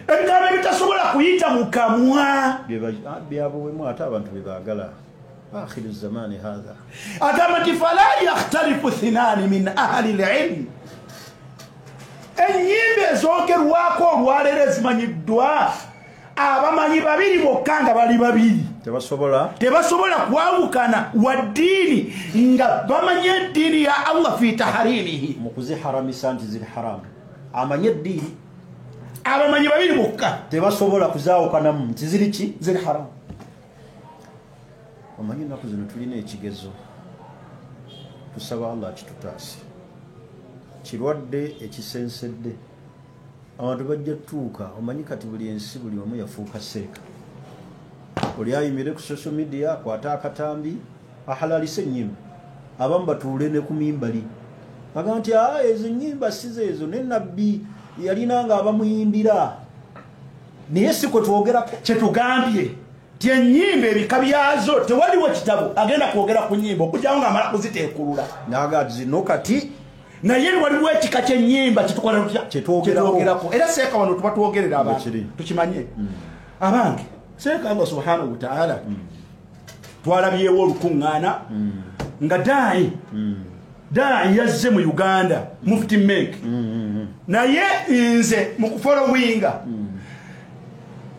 ebigambo ebitasobola kuyita mu kamwa byabowemu ate abantu bebaagala akhiru zamani hatha agamba nti fala yakhtalifu thinani min ahli lilmi ennyimba ezoogerwako olwaleero ezimanyiddwa abamanyi babiri bokka nga bali babiri tebasobola kwawukana wa ddiini nga bamanye eddiini ya Allah fi taharimihi mu kuziharamisa nti ziri haramu amanye eddiini abamanyi babiri bokka tebasobola kuzaawukanamu nti ziri ki ziri haramu omanyi ennaku zino tulina ekigezo tusaba Allah kitutaase kirwadde ekisensedde abantu bajja tuuka omanyi kati buli ensi buli omu yafuuka Sheeka oli ayimire ku social media akwata akatambi ahalalise ennyimba abamu batuule ne ku mimbali aga nti ezo ennyimba sizo ezo ne nabbi yalina nga abamuyimbira naye si kwe twogerako kyetugambye ti ennyimba ebika byazo tewaliwo kitabo agenda kwogera ku nnyimba okujjawo ng'amala kuziteekulula naga zino kati naye waliwo ekika ky'ennyimba kyetwogerako era Sheeka wano tuba twogerera abantu tukimanye abange Sheeka Allah subhanahu wa ta'ala twalabyewo olukuŋŋaana nga daayi yazze mu Uganda Mufti Mek naye nze mu kufolowinga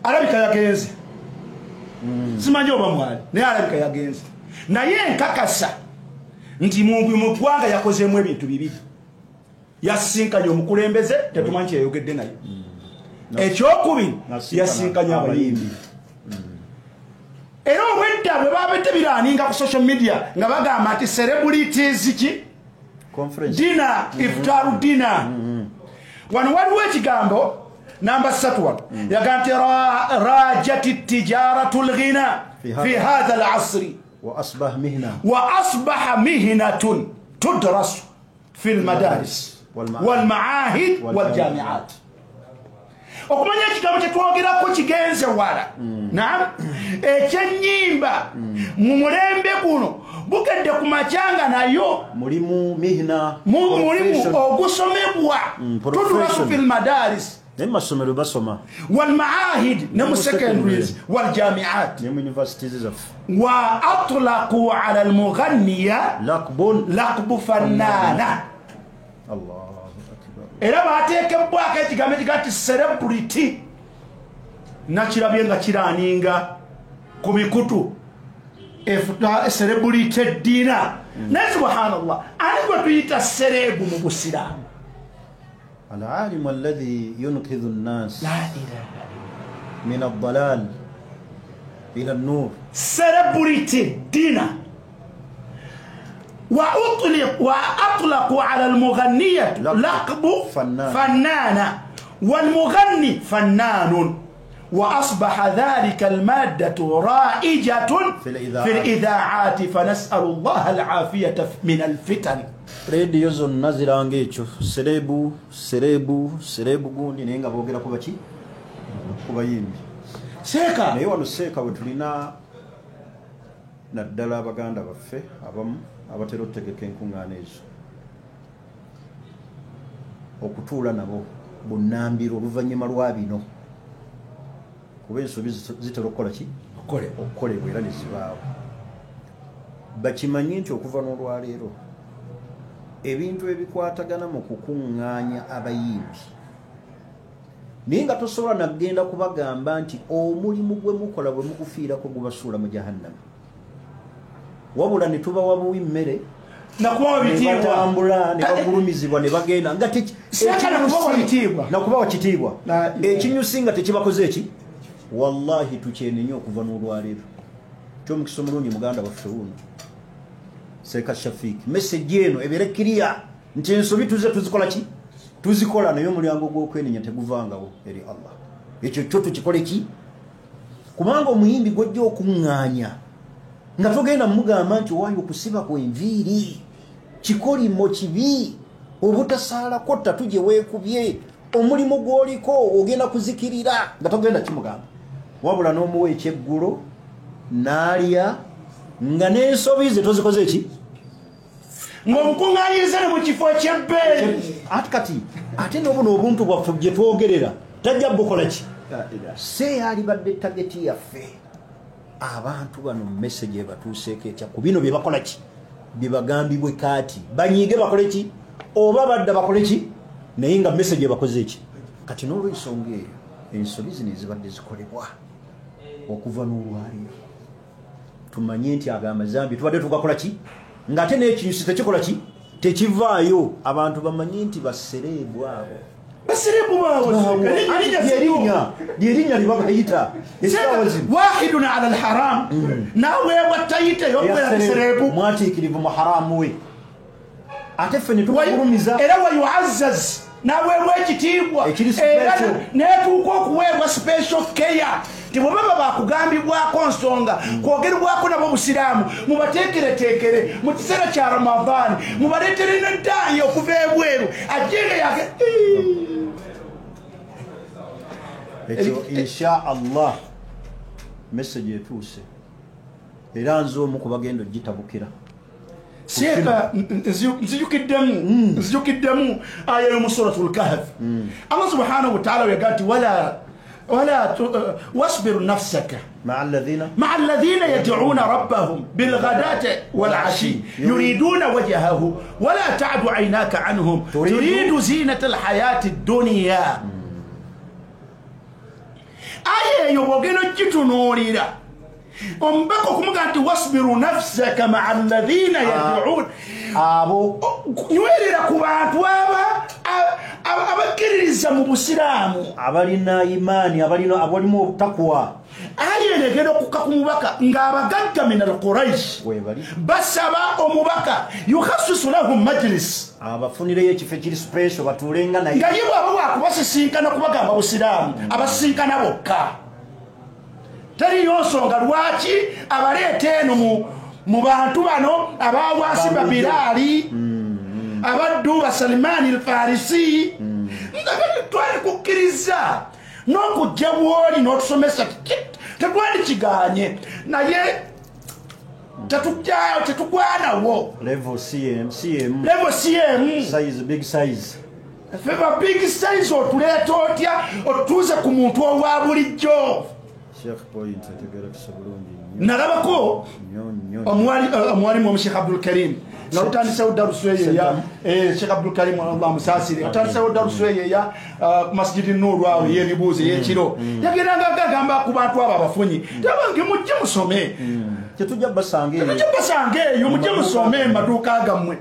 alabika yagenze simanyi oba mwali naye alabika yagenze naye nkakasa nti mu ggwanga yakozeemu ebintu bibiri yasinkanye omukulembeze tetumanyi kyeyayogedde naye ekyokubiri yasinkanye abayimbi era obwedda bwe babadde biraaninga ku social media nga bagamba nti celebrities ki dina iftaru dina wano waliwo ekigambo namba 3 wano yaga nti rajati tijaratu lghina fi hadha alasri وأصبح مهنة تدرس في المدارس والمعاهد والجامعات okumanya ekigambo kyetwogerako kigenze wala naam ekyennyimba mu mulembe guno bukedde ku makyanga nayo mulimu mihna mulimu ogusomebwa tudurasu fil madaris masomero basoma والمعاهد نمو secondaries والجامعات نمو universities وأطلقوا على المغنية لقب فنانة الله أكبر era bateekebwako ekigambo ekigati celebrity nakirabye nga kiraaninga ku mikutu celebrity eddiina naye subhanallah ani gwe tuyita serebu mu busiraamu العالم الذي ينقذ الناس لا إله من الضلال إلى النور celebrity دينا وأطلقوا على المغنية لقب فنانة والمغني فنان وأصبح ذلك المادة رائجة في الإذاعات فنسأل الله العافية من الفتن. Radio zonna ziranga ekyo serebu gundi naye nga boogera kuba ki kubayimbi seeka naye wano seeka we tulina naddala abaganda baffe abamu abatera okutegeka enkuŋŋaana ezo okutuula nabo bunnambiro oluvannyuma lwa bino kuba ensobi zitera okukola ki okukolebwa era ne zibaawo bakimanyi nti okuva n'olwaleero ebintu ebikwatagana mu kukuŋŋaanya abayimbi naye nga tosobola nagenda kubagamba nti omulimu gwe mukola bwe mukufiirako gubasuula mu jahannama wabula ne tubawa buwi mmere nebatambula ne bagulumizibwa ne bagenda nga nakubawa kitiibwa ekinyusi nga tekibakoze eki wallahi tukyenenye okuva n'olwaleero kyomukisa omulungi muganda waffe wuno Seeka Shafiki message eno ebeere kiriya nti ensobi tuzikola ki tuzikola naye omulyango gw'okwenenya teguvangawo eri Allah ekyo kyo tukikole ki kubanga omuyimbi gwojja okuŋŋaanya nga togenda mugamba nti owange okusiba kwenviiri kikolimo kibi obutasaalako ttatu gye weekubye omulimu gw'oliko ogenda kuzikirira nga togenda kimugamba wabula n'omuwa ekyeggulo n'alya nga n'ensobi ze tozikoze eki ng'omukuŋŋaanyiriza ne mu kifo eky'ebbeeyi ate n'obuno obuntu bwaffe gye twogerera tajja bukola ki seeyalibadde tageti yaffe abantu bano message ebatuuseeko etya ku bino bye bakola ki bye bagambibwe kaati banyiige bakole ki oba badda bakole ki naye nga message ebakoze eki kati n'olwensonga eyo ensobi zino ezibadde zikolebwa okuva n'olwaleero tumanye nti agamazambi tubadde tugakola ki ng'ate n'ekinyusi tekikola ki tekivaayo abantu bamanye nti basereebu abo lyerinnya libagayita wahidun ala alharam naweebwa tayita yokubeerasereebu mwatiikirivu mu haramu we ate ffe ne tubagulumiza era wayuazzaz naweebwa ekitiibwa era neetuuka okuweebwa special care ti bwe baba bakugambibwako nsonga kwogeribwako nabo busiraamu mubateekereteekere mu kiseera kya ramadaani mubaleetere neddaayi okuva ebweru ajjenga yage ekyo insha allah message etuuse era nze omu kubagenda ogitabukira seeka nzijukiddemu aya y'omu suratul kahf Allah subhanahu wa ta'ala yagaa nti ولا واصبر نفسك مع الذين يدعون ربهم بالغداة والعشي يريدون وجهه ولا تعد عيناك عنهم تريد زينة الحياة الدنيا آية يوغينو جتنوريرا ombako kumuga nti wasbiru nafsaka ma'a alladhina yad'un abo nywerera ku bantu abakiririza mu busiraamu abalina imaani abalimu obutakwa ayelegera okuka ku mubaka ng'abagagga min al-Quraysh basaba omubaka yukhasisu lahum majlis abafunireyo ekifo ekiri special batuulenga naye nga ye bwaba bwakubasisinkana kubagamba busiraamu abasisinkana bokka teriyo nsonga lwaki abaleeta eno mu bantu bano abawasiba Bilaali abaddu ba Salman al-Farisi nga twali kukkiriza n'okujja bwoli n'otusomesa tetwali kiganye naye tetugwanawo level CM size big size feba big size otuleeta otya otutuuze ku muntu owa bulijjo nalabako omwalimu omu Sheikh Abdul Karim nga lutandisewo darusu eyo eya Sheikh Abdul Karim Allah musasire lutandisewo darusu eyo eya Masjidi Nur awo y'ebibuuzo y'ekiro yagendanga agamba ku bantu abo abafunyi tabange mujje musome tetujja basanga eyo mujje musome maduuka gammwe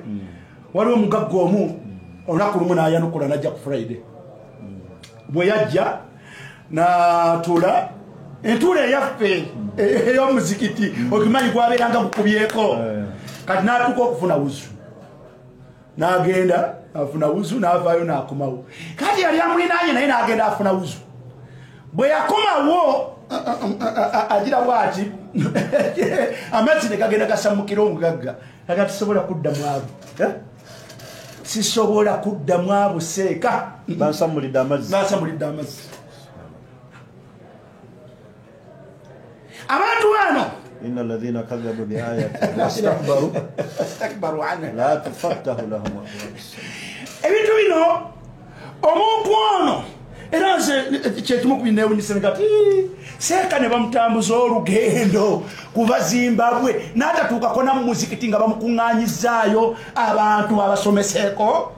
waliwo omugagga omu olunaku lumu n'ayanukula n'ajja ku Friday bwe yajja n'atuula entuula eyaffe ey'omuzikiti okimanyi gwabeeranga gukubyeko kati n'atuuka okufuna wuzu n'agenda afuna wuzu n'avaayo n'akomawo kati yali amulinaanye naye n'agenda afuna wuzu bwe yakomawo agira bwati amazzi ne gagenda gasamukira omugagga aga tusobola kuddamu abo sisobola kuddamu abo seeka bansamulidde amazzi abantu bano inna alladhina kadhabu bi ayati wastakbaru anha la tufattahu lahum abwabus ebintu bino omuntu ono era nze kyekimu kubinewunyisa ngati seeka ne bamutambuza olugendo kuva Zimbabwe n'atatuukako na mu muzikiti nga bamukuŋŋaanyizaayo abantu abasomeseeko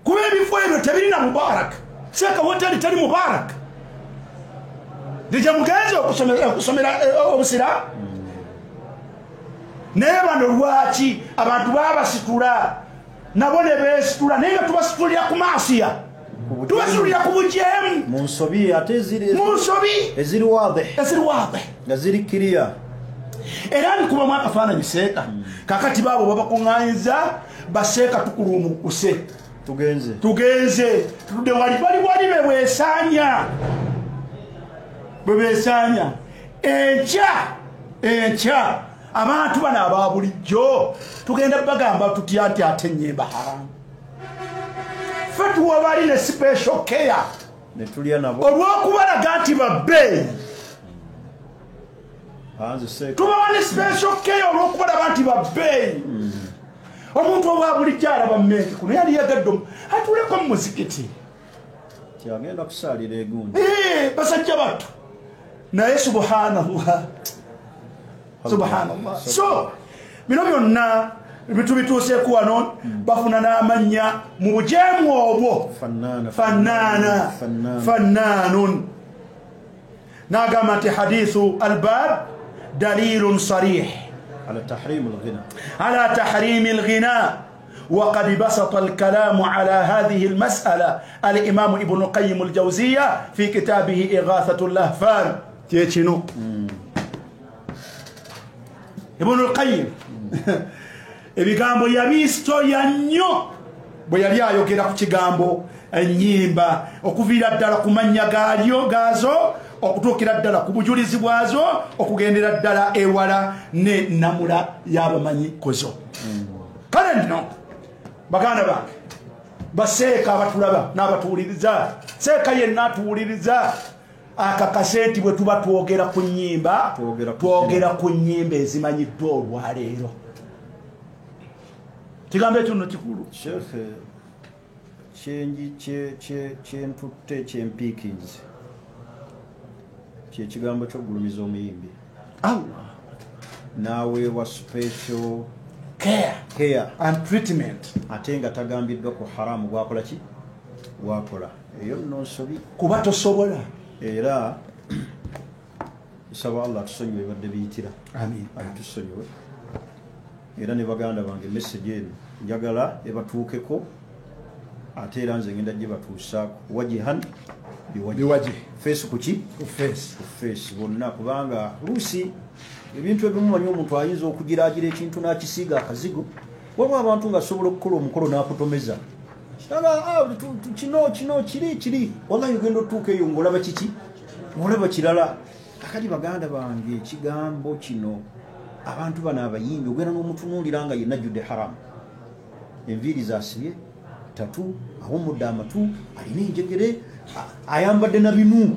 kuba ebifo ebyo tebirina Mubarak seeka woteri teri Mubarak dije mugenzi okusomera obusira naye bano lwaki abantu babasitula nabo ne beesitula naye nga tubasitulira ku maasiya tubasitulira ku bujeemu mu nsobi ate eziri waadih nga ziri kiriya era nikubamu akafaananyi seeka kakati baabo babakuŋŋaanyiza baseeka tukuluumukuse tugenze tudde wali bwebeesaanya enkya abantu bano aba bulijjo tugenda bagamba tutya nti ate ennyimba haramu ffe tuwa bali ne special care olw'okubalaga nti babbeeyi tubawa ne special care olw'okubalaba nti babbeeyi omuntu oba bulijjo alaba mmenki kuno yali yagadde atuleko mu muzikiti kyagenda kusaalira egundi basajja battu naye subhanallah so bino byonna bitubituuseeku wano bafuna n'amannya mu bujeemu obwo fannaanun n'agamba nti hadithu albab dalilun sarih على تحريم الغناء وقد بسط الكلام على هذه المسألة الإمام ابن القيم الجوزية في كتابه إغاثة اللهفان تيتشنو ابن القيم ebigambo yabistoya nnyo bwe yali ayogera ku kigambo ennyimba okuviira ddala ku mannya gaazo okutuukira ddala ku bujulizi bwazo okugendera ddala ewala ne namula y'abamanyi kozo kale nno baganda bange baseeka abatulaba n'abatuwuliriza seeka yenna atuwuliriza akakase nti bwe tuba twogera ku nnyimba twogera ku nnyimba ezimanyiddwa olwaleero kigambo ekyo nno kikulu shekhe kyentutte kyempiikinze kyekigambo ky'okugulumiza omuyimbi naweebwa special care and treatment ate nga tagambiddwa ku haramu gwakola ki gwakola eyo nno nsobi kuba tosobola era nsaba Allah tusonyiwe badde biyitira amin tusonyiwe era ne baganda bange message eno njagala ebatuukeko ate era nze ngenda gye batuusa wajihan biwaji face kuki ku face bonna kubanga luusi ebintu ebimu manyi omuntu ayinza okugiraagira ekintu n'akisiiga akazigo waliwo abantu nga asobola okukola omukolo n'akutomeza kino kiri wallahi ogenda otuuka eyo ng'olaba kiki ng'olaba kirala akali baganda bange ekigambo kino abantu bano abayimbi ogenda n'omutunuulira nga yenna jjudde haramu enviiri zasibye tatu awummudde amatu alina enjegere ayambadde na binu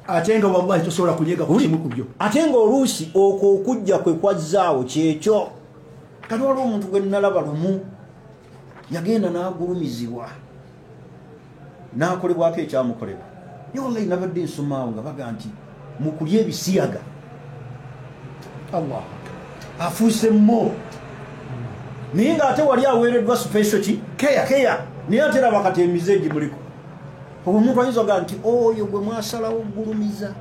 ate nga wallahi tosobola kunyega ku kimu ku byo ate nga oluusi okwo okujja kwe kwazzaawo kyekyo kati waliwo omuntu gwe nalaba lumu yagenda n'agulumizibwa n'akolebwako ekyamukolebwa ye wallahi nabadde nsomaawo nga baga nti mu kulya ebisiyaga Allah afuuse mo naye ng'ate wali aweereddwa special ki keya naye ate raba kati emize egimuliko omuntu ayinza ogaa nti oyo gwe mwasalawo okugulumiza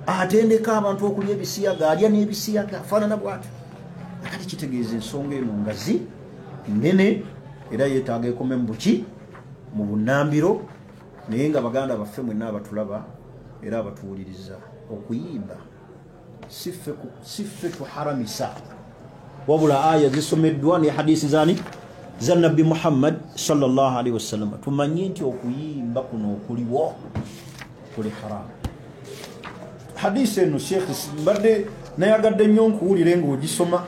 atendeka abantu okulya ebisiyaga alya n'ebisiyaga afaanana bw'atyo akati kitegeeza ensonga eno ngazi nene era yeetaaga ekome mu buki mu bunnambiro naye nga baganda baffe mwenna abatulaba era abatuwuliriza okuyimba siffe tuharamisa wabula aya zisomeddwa ne hadisi zani za nabbi Muhammad sallallahu alaihi wasallam tumanye nti okuyimba kuno okuliwo kuli haram. Hadisi eno Sheikh mbadde nayagadde nnyo nkuwulire ng'ogisoma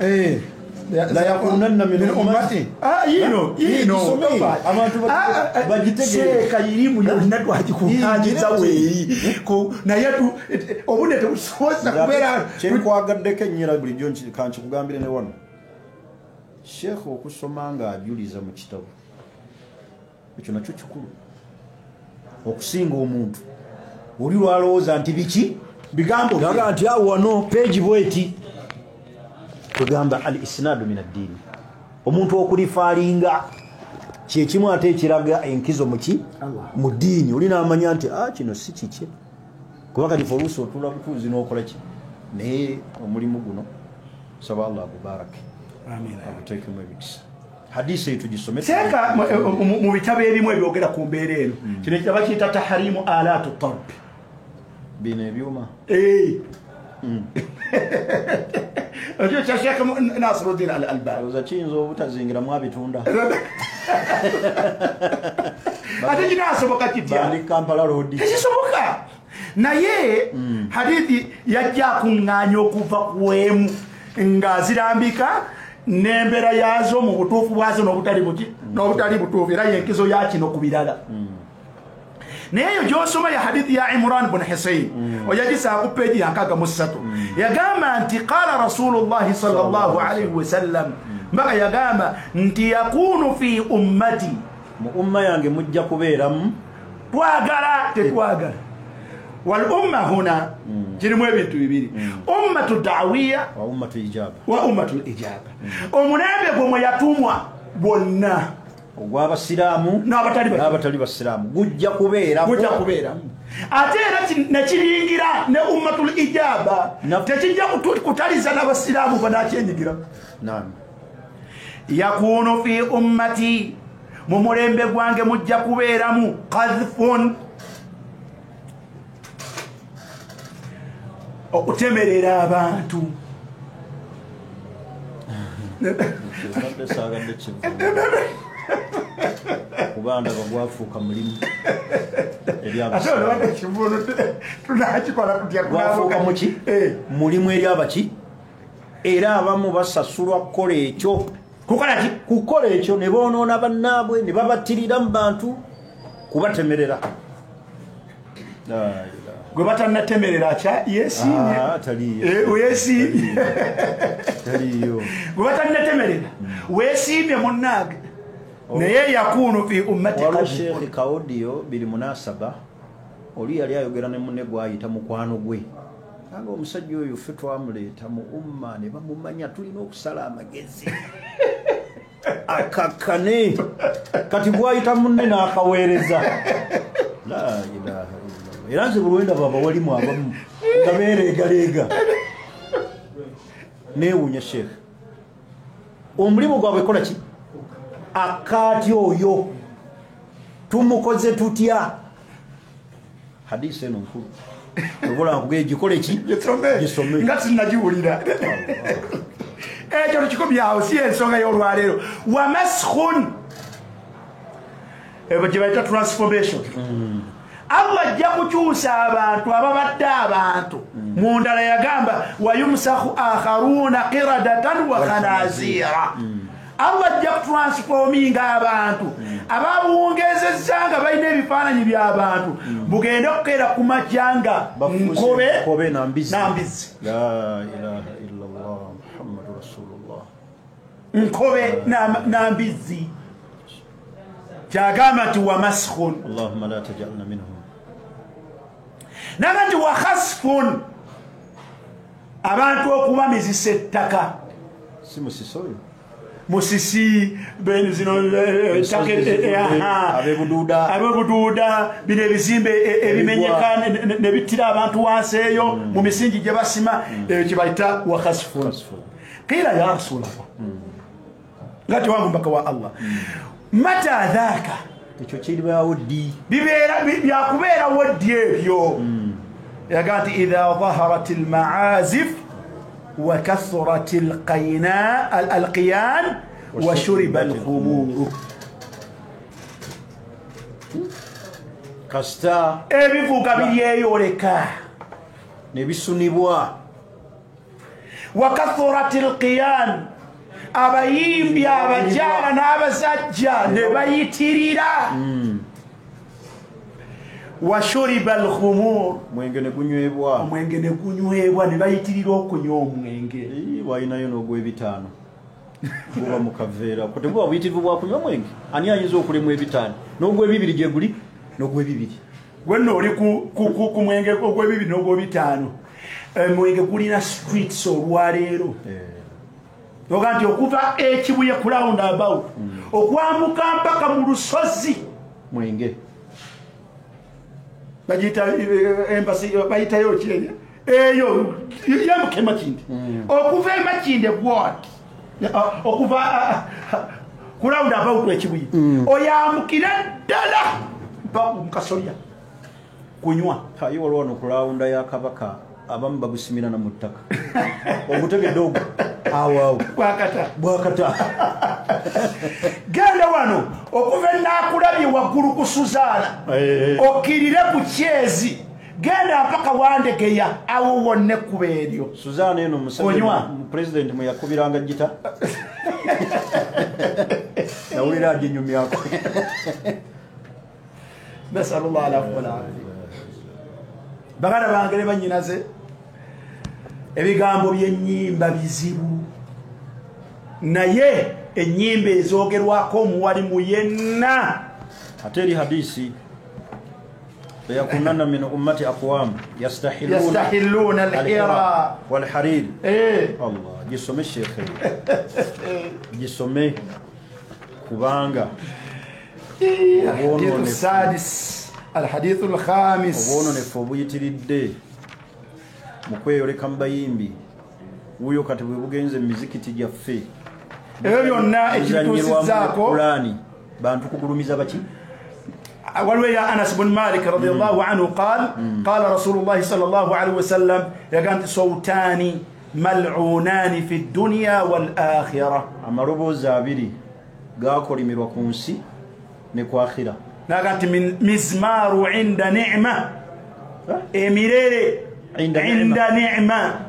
la yakunanna min ummati yino abantu bagitegeere kayirimu yonna twagikukanyiza weeri naye obudde tebusoboza kubeera kyenkwagadde kennyira bulijjo kankikugambire ne wano Sheikh okusoma ng'ajuliza mu kitabo ekyo nakyo kikulu okusinga omuntu oli lwalowooza nti biki bigambo gaga nti awo wano peegi bweti tugamba al isnadu min ad-din omuntu okulifaalinga kyekimu ate ekiraga enkizo muki mu ddiini olina amanya nti kino si kikye kuba kati oluusi otula butuuzi n'okola ki naye omulimu guno saba Allah agubarake aguteekemu ebikisa. Hadisi eyo tugisome teeka mu bitabo ebimu ebyogera ku mbeera eno kino kitaba kiyita taharimu alatu tarb bino ebyuma ekyo kya Sheikh Nasiruddin al-Albani oza kiyinza obutazingiramu abitunda ate kinasoboka kitya bandi Kampala road tekisoboka naye hadithi yajja kuŋŋaanya okuva ku emu nga zirambika n'embeera yazo mu butuufu bwazo n'obutali butuufu era yenkizo ya kino ku birala naye eyo gy'osoma ya hadithi ya Imran bin Husayn oyagisaa ku peegi ya 63 yagamba nti qala rasulullahi sallallahu alaihi wasallam mbaka yagamba nti yakunu fi ummati mu umma yange mujja kubeeramu twagala tetwagala wal umma huna kirimu ebintu bibiri ummatu da'wiya wa ummatu ijaba omulembe gwe yatumwa bonna ogw'abasiraamu n'abatali basiraamu gujja kubeeramu ate era nekiringira ne ummatul ijaba tekijja kutaliza n'abasiraamu banakyenyigira yakunu fi ummati mu mulembe gwange mujja kubeeramu qadhfun okutemerera abantu kubanda bagwafuuka mulimu gwafuuka muki mulimu eri abaki era abamu basasulwa kukola ekyo kukola ekyo ne boonoona bannaabwe ne babattirira mu bantu kubatemerera gwe batannatemerera kya yesimye gwe batannatemerera weesiimye munnaage naye yakunu fi ummati waliwo Sheikh Kaudio biri munasaba oli yali ayogera ne munne gwayita mukwano gwe anga omusajja oyo ffe twamuleeta mu umma ne bamumanya tulina okusala amagezi akakkane kati gwayita munne n'akaweereza la ilaha illallah era nze bulwenda baba walimu abamu nga beereegaleega neewuunya Sheikh omulimu gwabwe kola ki akati oyo tumukoze tutya hadisi eno nkulu obola nkugee gikole ki gisome nga sinagiwulira ekyo tukikubyawo si ensonga y'olwaleero wa maskhun ebo gye bayita transformation Allah ajja kukyusa abantu ababadde abantu mu ndala yagamba wayumsahu akharuna qiradatan wa khanazira Allah ajja kutransforminga abantu ababungezezza nga balina ebifaananyi by'abantu bugende okukeera ku majjanga nkobe nambizi la ilaha illallah muhammadu rasulullah nkobe nambizi kyagamba nti wa maskhun allahumma la tajalna minhum naga nti wa khasfun abantu okubamizisa ettaka si musiso oyo musisi bene zino abebuduuda bino ebizimbe ebimenyeka ne bittira abantu wansi eyo mu misingi gye basima kye bayita wa khasfun qila ya rasulallah nga tewangu mbaka wa Allah mata dhaka ekyo kiribawo ddi byakubeerawo ddi ebyo yaga nti idha dhaharat almaazif wa kathurat alqiyan وشرب الخمور kasita ebivuga biryeyoleka ne bisunibwa wakathurat alqiyan abayimbi abakyala n'abasajja ne bayitirira washuriba alkhumur mwenge ne gunywebwa omwenge ne gunywebwa ne bayitirira okunywa omwenge walinayo n'ogw'ebitaano guba mu kaveera kote buba buyitirivu bwa kunywa mwenge ani ayinza okulemu ebitaano n'ogw'ebibiri gye guli n'ogw'ebibiri gwenno oli ku mwenge ogw'ebibiri n'ogw'ebitaano omwenge gulina streets olwaleero oga nti okuva ekibuye ku round about okwambuka mpaka mu lusozi mwenge bagiyita embasi bayitayo ki eyo yambuka emakinde okuva emakinde gwati okuva ku round about ekibuye oyambukira ddala mpaka mu kasolya kunywa hayi waliwo wano ku lawunda ya kabaka abamu bagusimira na mu ttaka ogutegedde ogwo awo bwakata genda wano okuva enakulabye waggulu ku Suzaana okkirire ku kyezi genda mpaka Wandegeya awo wonna ekkuba eryo Suzaana eno President mwe yakubiranga gita nawulira aginyumyako nasalullah alafuna baganda bangere banyinaze ebigambo by'ennyimba bizibu naye ennyimba ezoogerwako omuwalimu yenna ate eri hadisi layakunanna min ummati aqwam yastahilluna alhira walharir Allah gisome shekhe gisome kubanga الحديث السادس الحديث الخامس obono ne fobuyitiridde mukweyoleka mbayimbi wuyo kati bwe bugenze mizikiti gyaffe ebyo byonna ekituusizaako Qur'ani bantu kugulumiza baki والويا أنس بن مالك رضي الله عنه قال رسول الله صلى الله عليه وسلم يقانت صوتان ملعونان في الدنيا والآخرة أما ربو الزابري قاكوري مروكونسي نكو آخرة نقانت من مزمار عند نعمة إميريري عند نعمة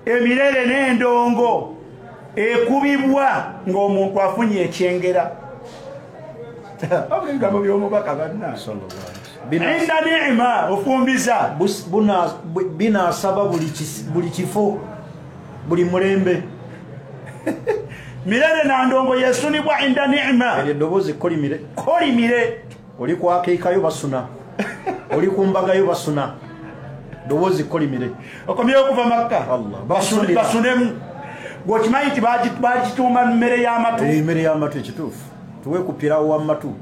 إميريري نندونغو ekubibwa ng'omuntu afunye ekyengera abengamo by'omubaka banna inda ni'ima ofumbiza binasaba buli kifo buli mulembe mirere na ndongo yesunibwa inda ni'ima eddoboozi kolimire oli kwakeikayo basuna oli kumbagayo basuna ddoboozi kolimire okomyeyo okuva makka basunemu gwokimanyi nti bagituuma mmere y'amatu emmere y'amatu ekituufu tuwekupirawo wamatu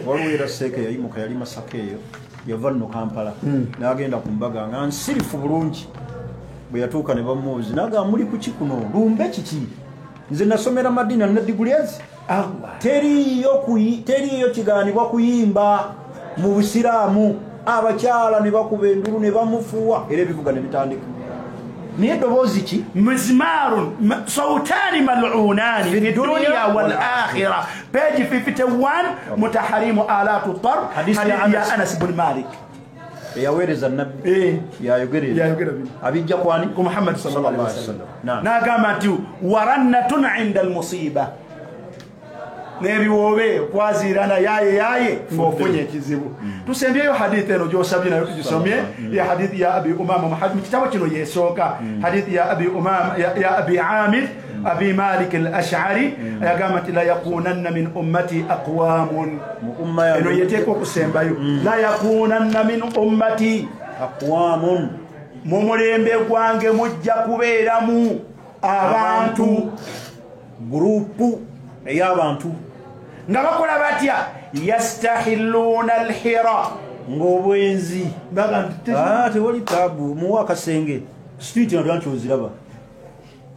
waliwo era seeka yayimuka yali Masaka eyo yava nno Kampala n'agenda ku mbaga nga nsirifu bulungi bwe yatuuka ne bamuuzi naga muli kuki kuno lumbe kiki nze nasomera Madina ne diguli ezi teriyo kigaanibwa kuyimba mu Busiraamu abakyala ne bakuba endulu ne bamufuuwa era ebivuga ne bitandika niye ddoboozi ki mizmarun sawtani mal'unani fi dunya wal akhirah page 51 mutaharimu alatu tar hadith ya Anas ibn Malik yawereza nabbi yayogera abijja kwani ku Muhammad sallallahu alaihi wasallam nagamba nti warannatun 'inda al musiba nebiwobe kwazirana yaye ngofunye ekizibu tusembyeyo hadith eno gyosabye nayo tugisomye ya hadith ya Abi Umama Muhammad kitabo kino yesoka hadith ya Abi Umama ya Abi Amir Abi Malik al-Ash'ari yagamba la yakunanna min ummati aqwamun eno yeteko kusembayo la yakunanna min ummati aqwamun mumulembe gwange mujja kubeeramu abantu grupu ey'abantu nga bakola batya yastahilluna alhira ng'obwenzi tewali tabu muwa akasenge street natwanti oziraba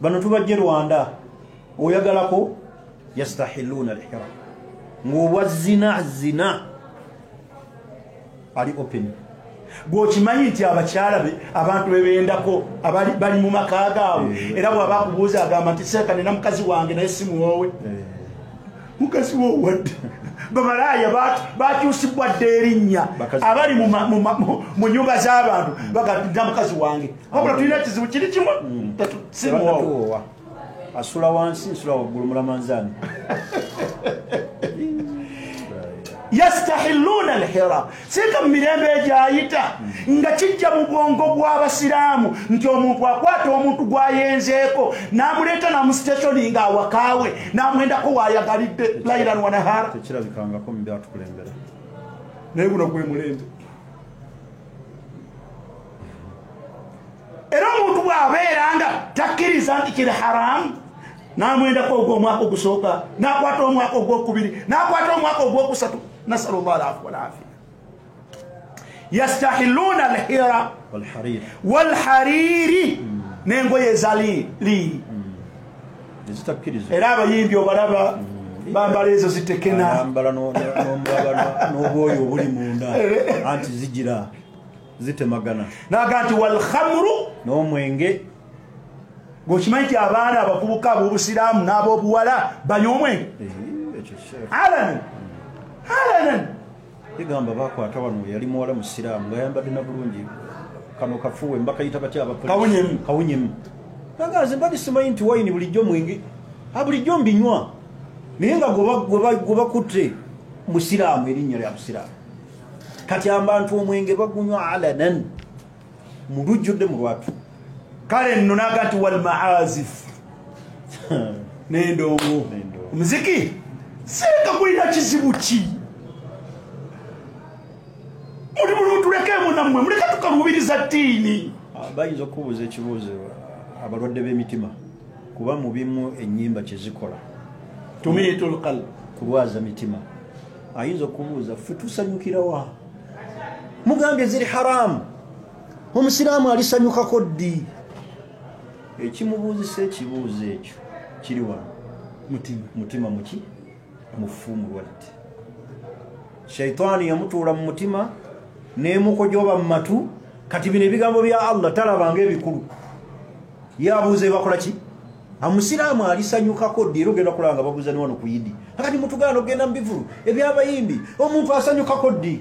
bano tubajje Rwanda oyagalako yastahilluna alhira ng'obwa zina ali open gwokimanyi nti abakyala be abantu bebendako bali mu maka gaabwe era bwaba akubuuza agamba nti seeka nina mukazi wange naye simuwoowe mukazi wowadde bamalaaya bakyusibwa dde erinnya abali mu nyumba z'abantu bagatira mukazi wange wabula tulina ekizibu kiri kimu simuwoowe asula wansi nsula waggulu mulamanzaani yastahilluna alhira sika mirembe egyayita nga kijja mu bwongo bw'abasiraamu nti omuntu akwata omuntu gwayenzeeko n'amuleeta namusitationi nga awakaawe n'amwendako waayagalidde lailan wa nahara tekirabikangako mu byatukulembera naye guno gwe mulembe era omuntu bw'abeera nga takkiriza nti kiri haramu n'amwendako ogw'omwaka ogusooka n'akwata omwaka ogwokubiri n'akwata omwaka ogwokusatu nasalu llah alafu walafia yastahilluna alhira walhariri n'engoye ezaliiri era abayimbi obalaba bambala ezo zitekena n'obwoyo obuli munda anti zigira zitemagana naga nti walhamru n'omwenge gwokimanyi nti abaana abavubuka ab'obusiraamu n'ab'obuwala banywa omwenge alanan igamba bakwata wano yali muwala musiraamu ngayambadde na bulungi kano kafuwe mbakayita batya kawunyemu nagaze mbadde simanyi nti wayini bulijjo mwenge bulijjo mbinywa naye nga gwe bakutte musiraamu erinnya lya musiraamu kati abantu omwenge bagunywa alanan mu lujjudde mu lwatu kale nno naga nti walmaazif n'endongo omuziki sireka gulina kizibu ki muli mulutulekemu nammwe muleka tukalubiriza ttiini bayinza okubuuza ekibuuzo abalwadde b'emitima kuba mu bimu ennyimba kyezikola tumiitu lqalb kulwaza mitima ayinza okubuuza ffe tusanyukirawa mugambye ziri haramu omusiraamu alisanyukako ddi ekimubuuzisa ekibuuzo ekyo kiri wano mutima muki mufumu lwadde shaitaani yamutuula mu mutima nemukojoba mu matu kati bino ebigambo bya Allah talabanga ebikulu yabuuza ebakola ki amusiraamu alisanyukako ddi era ogenda kulanga babuuza ne wano ku yidi akati mutugaana ogenda mu bivulu ebyabayimbi omuntu asanyukako ddi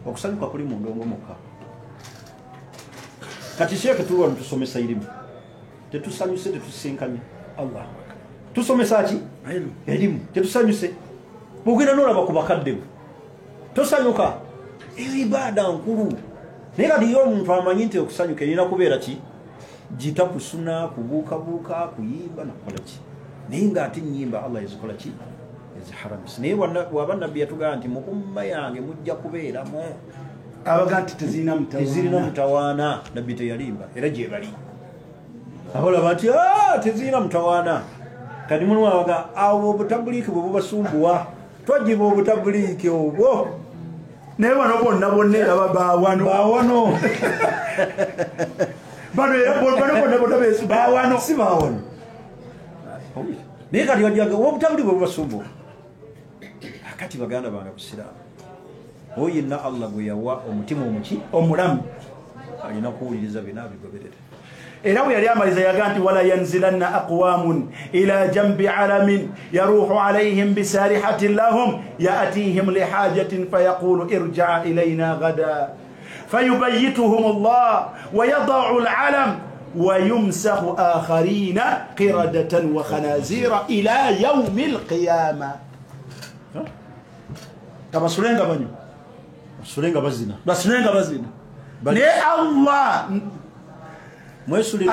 okusanyuka kuli mu ndongo mukka kati sheeke tuli wano tusomesa irimu tetusanyuse tetusinkanye Allah tusomesa ki elimu tetusanyuse bwogenda nolaba ku bakadde tosanyuka eyo ibaada nkulu naye kati yo omuntu amanyi nti okusanyuka erina kubeera ki gita kusuna kubuukabuuka kuyimba nakukola ki naye ngaate ennyimba Allah ezikola ki eziharamisa naye waba nabbi yatugamba nti mu umma yange mujja kubeeramu abaga nti tezirina mutawaana nabbi teyalimba era gyebali abalaba nti tezirina mutawaana kati mulimu abaga abo obutabuliki bwe bubasumbuwa twajiba obutabuliki obwo naye bano bonna bonna eraba baawano bano bonna beesu baawano si baawano naye kati wajaga obutabuli bwe bubasumbuwa akati baganda bange busiraamu oyo yenna Allah gwe yawa omutima omuki omulamu alina kuwuliriza bina bigoberere era bwe yali amaliza yaga nti wala yanzilanna aqwamun ila jambi alamin yaruhu alayhim bisarihatin lahum yaatihim lihajatin fayaqulu irja ilayna gada fayubayituhum Allah wayadau alalam ويمسخ آخرين قردة وخنازير إلى يوم القيامة kabasulenga banyo basulenga bazina ne Allah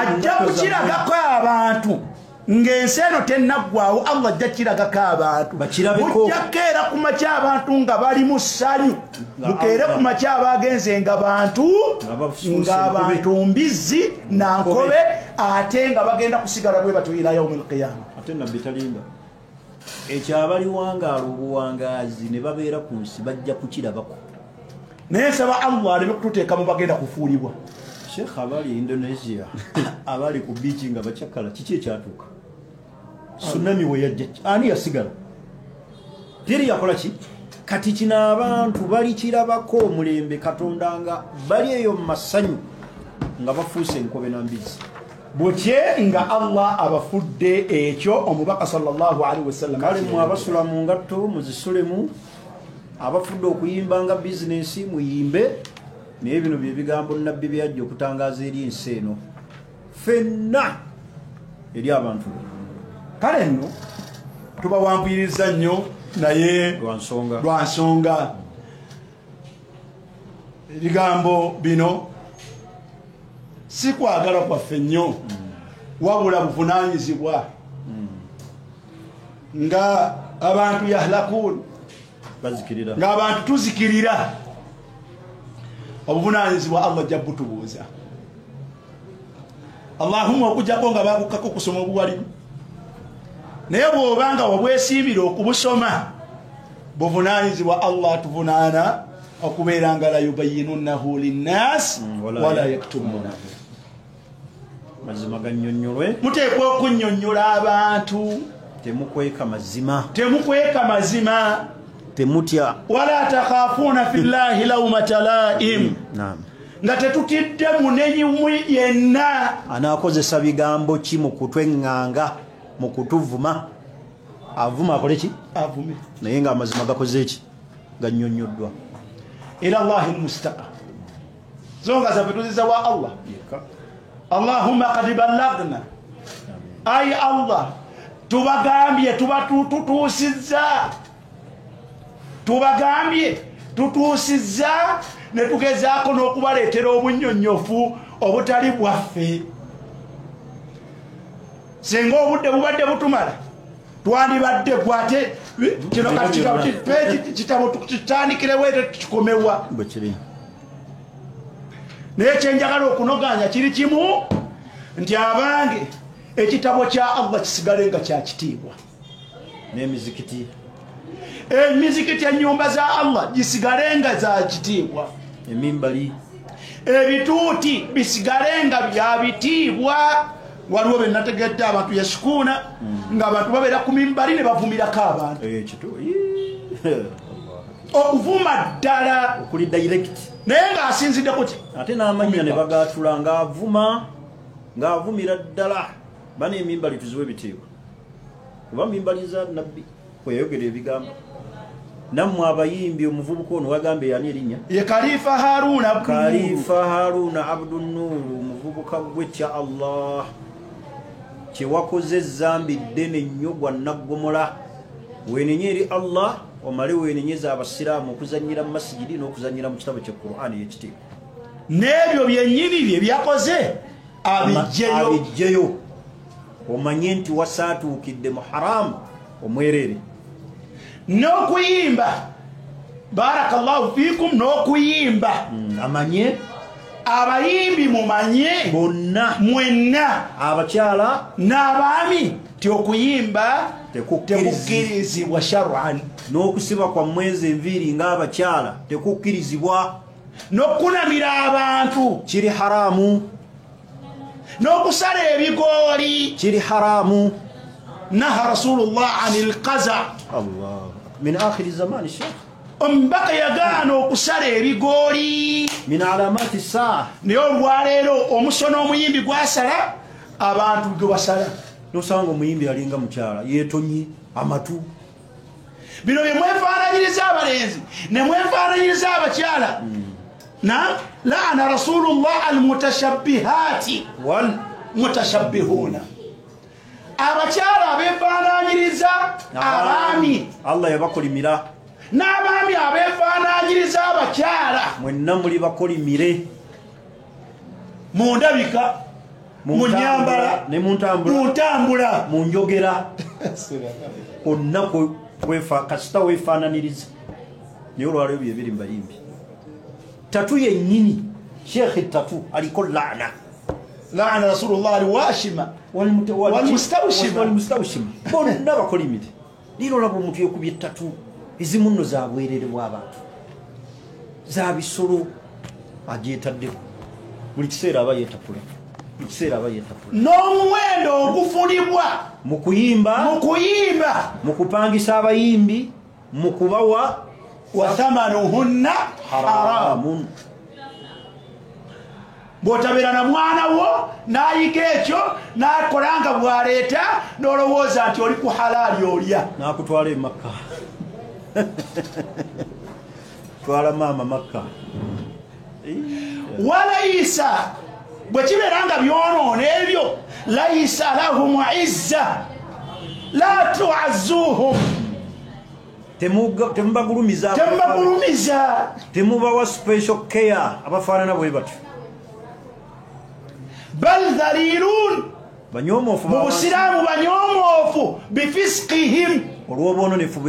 ajja kukiragako abantu ng'ensi eno tennaggwawo Allah ajja kiragako abantu mujjakeera ku makya abantu nga bali mu ssanyu mukeere ku makya abagenze nga bantu mbizzi nankobe ate nga bagenda kusigala bwe batyo ila yaumil qiyama ate nabbi talimba ekyo abaliwangaala obuwangaazi ne babeera ku nsi bajja kukirabako naye nsaba Allah aleme kututeekamu bagenda kufuulibwa Sheikh abali Indonesia abali ku bichi nga bakyakala kiki ekyatuuka tsunami we yajja ani yasigala teri yakola ki kati kino abantu balikirabako omulembe Katonda nga bali eyo mu masanyu nga bafuuse enkobe na mbizi butye nga Allah abafudde ekyo omubaka sallallahu alaihi wasallam kale mu abasula mu ngatto muzisulemu abafudde okuyimba nga bizinesi muyimbe naye bino bye bigambo nabbi byajja okutangaza eri ensi eno fenna eri abantu kale nno tubawampiriza nnyo naye lwa nsonga ebigambo bino si kwagala kwaffe nnyo wabula buvunaanyizibwa nga abantu yahlakun nga abantu tuzikirira obuvunaanyizibwa Allah ajja butubuuza Allahumma okujjako nga bakukako kusoma obuwalimu naye bw'obanga wabwesiimira okubusoma buvunaanyizibwa Allah tuvunaana okubeera nga la yubayyinunnahu linnaasi wala yaktumuunahu mazima gannyonnyolwe muteekwa okunnyonnyola abantu temukweka mazima temutya wala takhaafuuna fillahi lawmata laa'im nga tetutidde munenyi yenna anaakozesa bigambo ki mu kutweŋŋanga mu kutuvuma avuma akole ki avume naye nga amazima gakoze ki gannyonnyoddwa ila llahi lmustaqa zonga zaffe tuzizawa Allah Allahumma qad ballagna ay Allah tubagambye tutuusizza ne tugezaako n'okubaleetera obunnyonnyofu obutali bwaffe singa obudde bubadde butumala twandibadde gwate kino kitabo tukitandikire wete tukikomewa naye kyenjagala okunoganya kiri kimu nti abange ekitabo kya Allah kisigale nga kyakitiibwa emizikiti ennyumba za Allah gisigale nga za kitiibwa emimbali ebituuti bisigale nga bya bitiibwa waliwo be nategedde abantu yasikuuna ng'abantu babeera ku mimbali ne bavumirako abantu okuvuma ddala okuli direct naye ng'asinzidde kuti ate n'amannya ne bagaatula ng'avumira ddala bana emimbali tuziwe ebitiibwa kuba mimbali za nabbi kweyayogera ebigambo nammwe abayimbi omuvubuka ono wagambe yani erinnya ye Khalifa Haruna Abdunnuuru omuvubuka gwetya Allah kyewakoze ezambi ddene nnyo gwa naggomola weenenye eri Allah omale weenenyeza abasiraamu okuzannyira mu masigidi n'okuzannyira mu kitabo kya Qur'ani y'ekitiibwa n'ebyo byennyini bye byakoze abijjeyo omanye nti wasaatuukidde mu haramu omwereere n'okuyimba barakallahu fiikum n'okuyimba amanye abayimbi mumanye bonna mwenna abakyala n'abaami ti okuyimba tekukkirizibwa shar'an n'okusiba kwa mwezi enviiri ng'abakyala tekukkirizibwa n'okunamira abantu kiri haramu n'okusala ebigooli kiri haramu naha rasulullah anil qaza Allah min akhiri zamani sheikh omubaka yagaana okusala ebigooli min alamati saa naye olwaleero omusono omuyimbi gwasala abantu gwe basala nosanga omuyimbi alinga mukyala yeetonye amatu bino bye mwefaananyiriza abalenzi ne mwefaananyiriza abakyala laana rasulullah almutashabbihati wal mutashabbihuna abakyala abefaananyiriza abaami Allah yabakolimira n'abaami abefaananyiriza abakyala mwenna muli bakolimire mu ndabika mu nyambala ne mu ntambula mu njogera onna kasita weefaananiriza naye olwaleero bye biri mu bayimbi tatu yennyini sheekhe tatu aliko laana rasulullah alwashima walmustawshima bonna bakolimire lino olaba omuntu yekubye ettatu ezimu nno zabwererebwa abantu zabisolo agyetaddeko buli kiseera aba yeetapula n'omuwendo ogufunibwa mu kuyimba mu kupangisa abayimbi mu kubawa wa thamanuhunna haramun. Bw'otabeera na mwana wo n'ayiga ekyo n'akola nga bw'aleeta n'olowooza nti oli ku halaali olya n'akutwala e Makka. Twala maama Makka. Walayisa bwe kibeera nga byonoona ebyo layisa lahum izza la tuazzuhum, temubagulumiza, temubawa special care abafaanana bwe batyo. Bal dhalilun, banyomoofu mu busiraamu banyomoofu bifisqihim, olw'obwononefu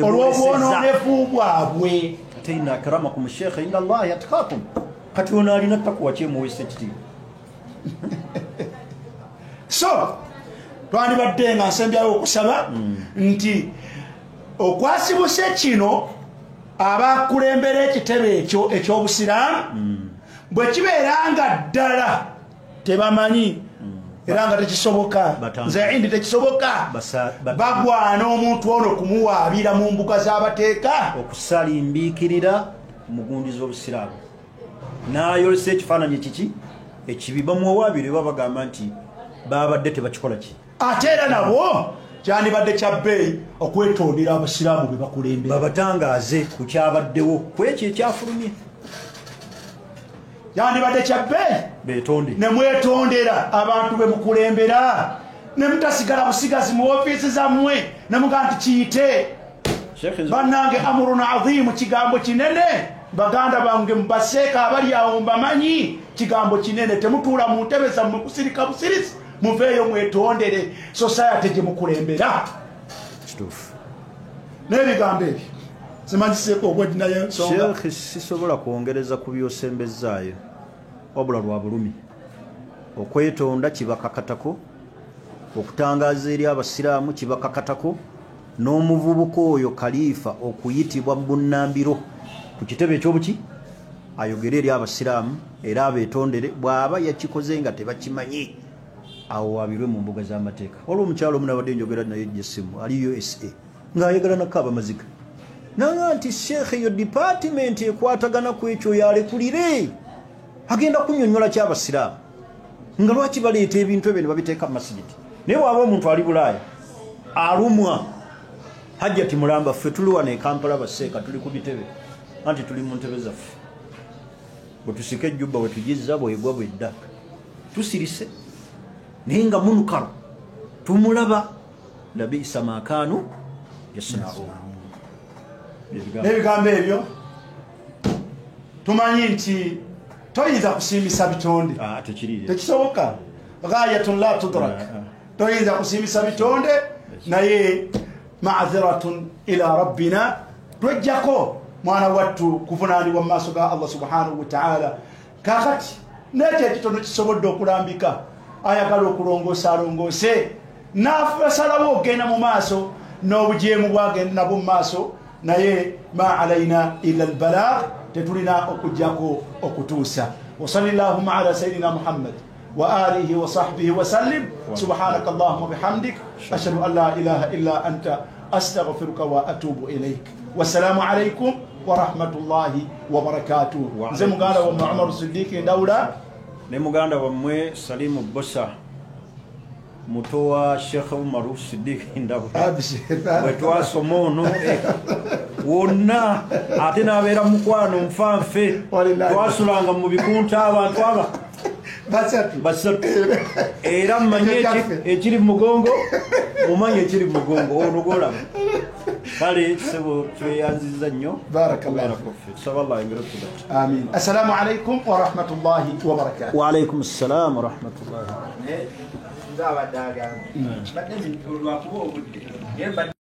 bwabwe. ate inna akramakum sheikh inda allahi atqakum, kati ono alina takwa kyemuweesa ekitiibwa. So twandibadde nga nsembyayo okusaba nti okwasibuse kino abakulembera ekitebe ekyo eky'obusiraamu bwe kibeera nga ddala tebamanyi era nga tekisoboka, nze indi tekisoboka, bagwana omuntu ono kumuwaabira mu mbuga z'abateeka, okusalimbiikirira mugundi z'obusiraamu n'ayolesa ekifaananyi kiki ekibi, bamuwawaabire oba bagamba nti babadde tebakikola ki. Ate era nabo kyandibadde kya bbeeyi okwetondera abasiraamu be bakulembera, babatangaaze ku kyabaddewo ku ekyo ekyafulumye. Kyandibadde kya bbeeyi beetonde, ne mwetondera abantu be mukulembera, ne mutasigala busigazi mu ofiisi zammwe ne muga nti kiyite. Bannange amurun aziimu, kigambo kinene. Baganda bange mubaseeka abali awo mbamanyi, kigambo kinene. Temutuula mu ntebe zammwe kusirika busirisi, muveeyo mwetondere society gye mukulembera. Kituufu. N'ebigambo ebyo simanyiseeko obwedi naye nsonga. Sheikh, sisobola kwongereza ku by'osembezaayo wabula lwa bulumi. Okwetonda kibakakatako, okutangaaza eri abasiraamu kibakakatako, n'omuvubuka oyo kalifa okuyitibwa bunnambiro ku kitebe ekyobuki ayogere eri abasiraamu era abeetondere. Bw'aba yakikoze nga tebakimanyi, awo wabirwe mu mbuga z'amateeka. Waliwo omukyalo omu nabadde njogera naye ejjesimu ali USA ng'ayagala nakkaaba maziga nanga nti sheekh eyo department ekwatagana ku ekyo yalekulire, agenda kunnyonnyola ky'abasiraamu nga lwaki baleeta ebintu ebyo ne babiteeka mu masigiti. Naye waaba omuntu ali Bulaaya alumwa, Hajjati mulamba ffe tuli wano e Kampala baseeka tuli ku bitebe, anti tuli mu ntebe zaffe, bwe tusika ejjubba bwe tugizza bwegwa bwedda tusirise, naye nga munukalo tumulaba labisa maakaanu yasnaun. N'ebigambo ebyo tumanyi nti toyinza kusiimisa bitonde, tekisoboka. Ghayatun la tudrak, toyinza kusiimisa bitonde, naye ma'adhiratun ila rabbina, twejjako mwana wattu kuvunaanibwa mu maaso ga Allah subhanahu wa ta'ala. Kakati n'ekyo ekitono kisobodde okulambika, ayagala okulongoosa alongoose, n'asalawo okgenda mu maaso n'obujeemu bwagenda nabwo mu maaso, naye ma alaina illa albalagh, tetulina okujjako okutuusa. Wa sallallahu ala sayyidina Muhammad wa alihi wa sahbihi wa sallim. Subhanaka Allahumma bihamdik, ashhadu an la ilaha illa anta, astaghfiruka wa atubu ilayk. Wassalamu alaykum wa rahmatullahi wa barakatuh. Nze muganda wa Umar Siddiq Ndawula ne muganda wammwe Salimu Bosa, muto wa Sheikh Umar Siddiq Ndawula. Bwe twasoma ono wonna ate n'abeera mukwano nfanfe, twasulanga mu bikunta abantu aba basatu era mmanye ekiri mu mugongo, mumanye ekiri mu mugongo, ono gwolaba. Kale sebo tweyanziza nnyo. Barakallahu fiik. Saballah ingiratu. Amin. Assalamu alaykum wa rahmatullahi wa barakatuh. Wa alaykum assalam wa rahmatullahi.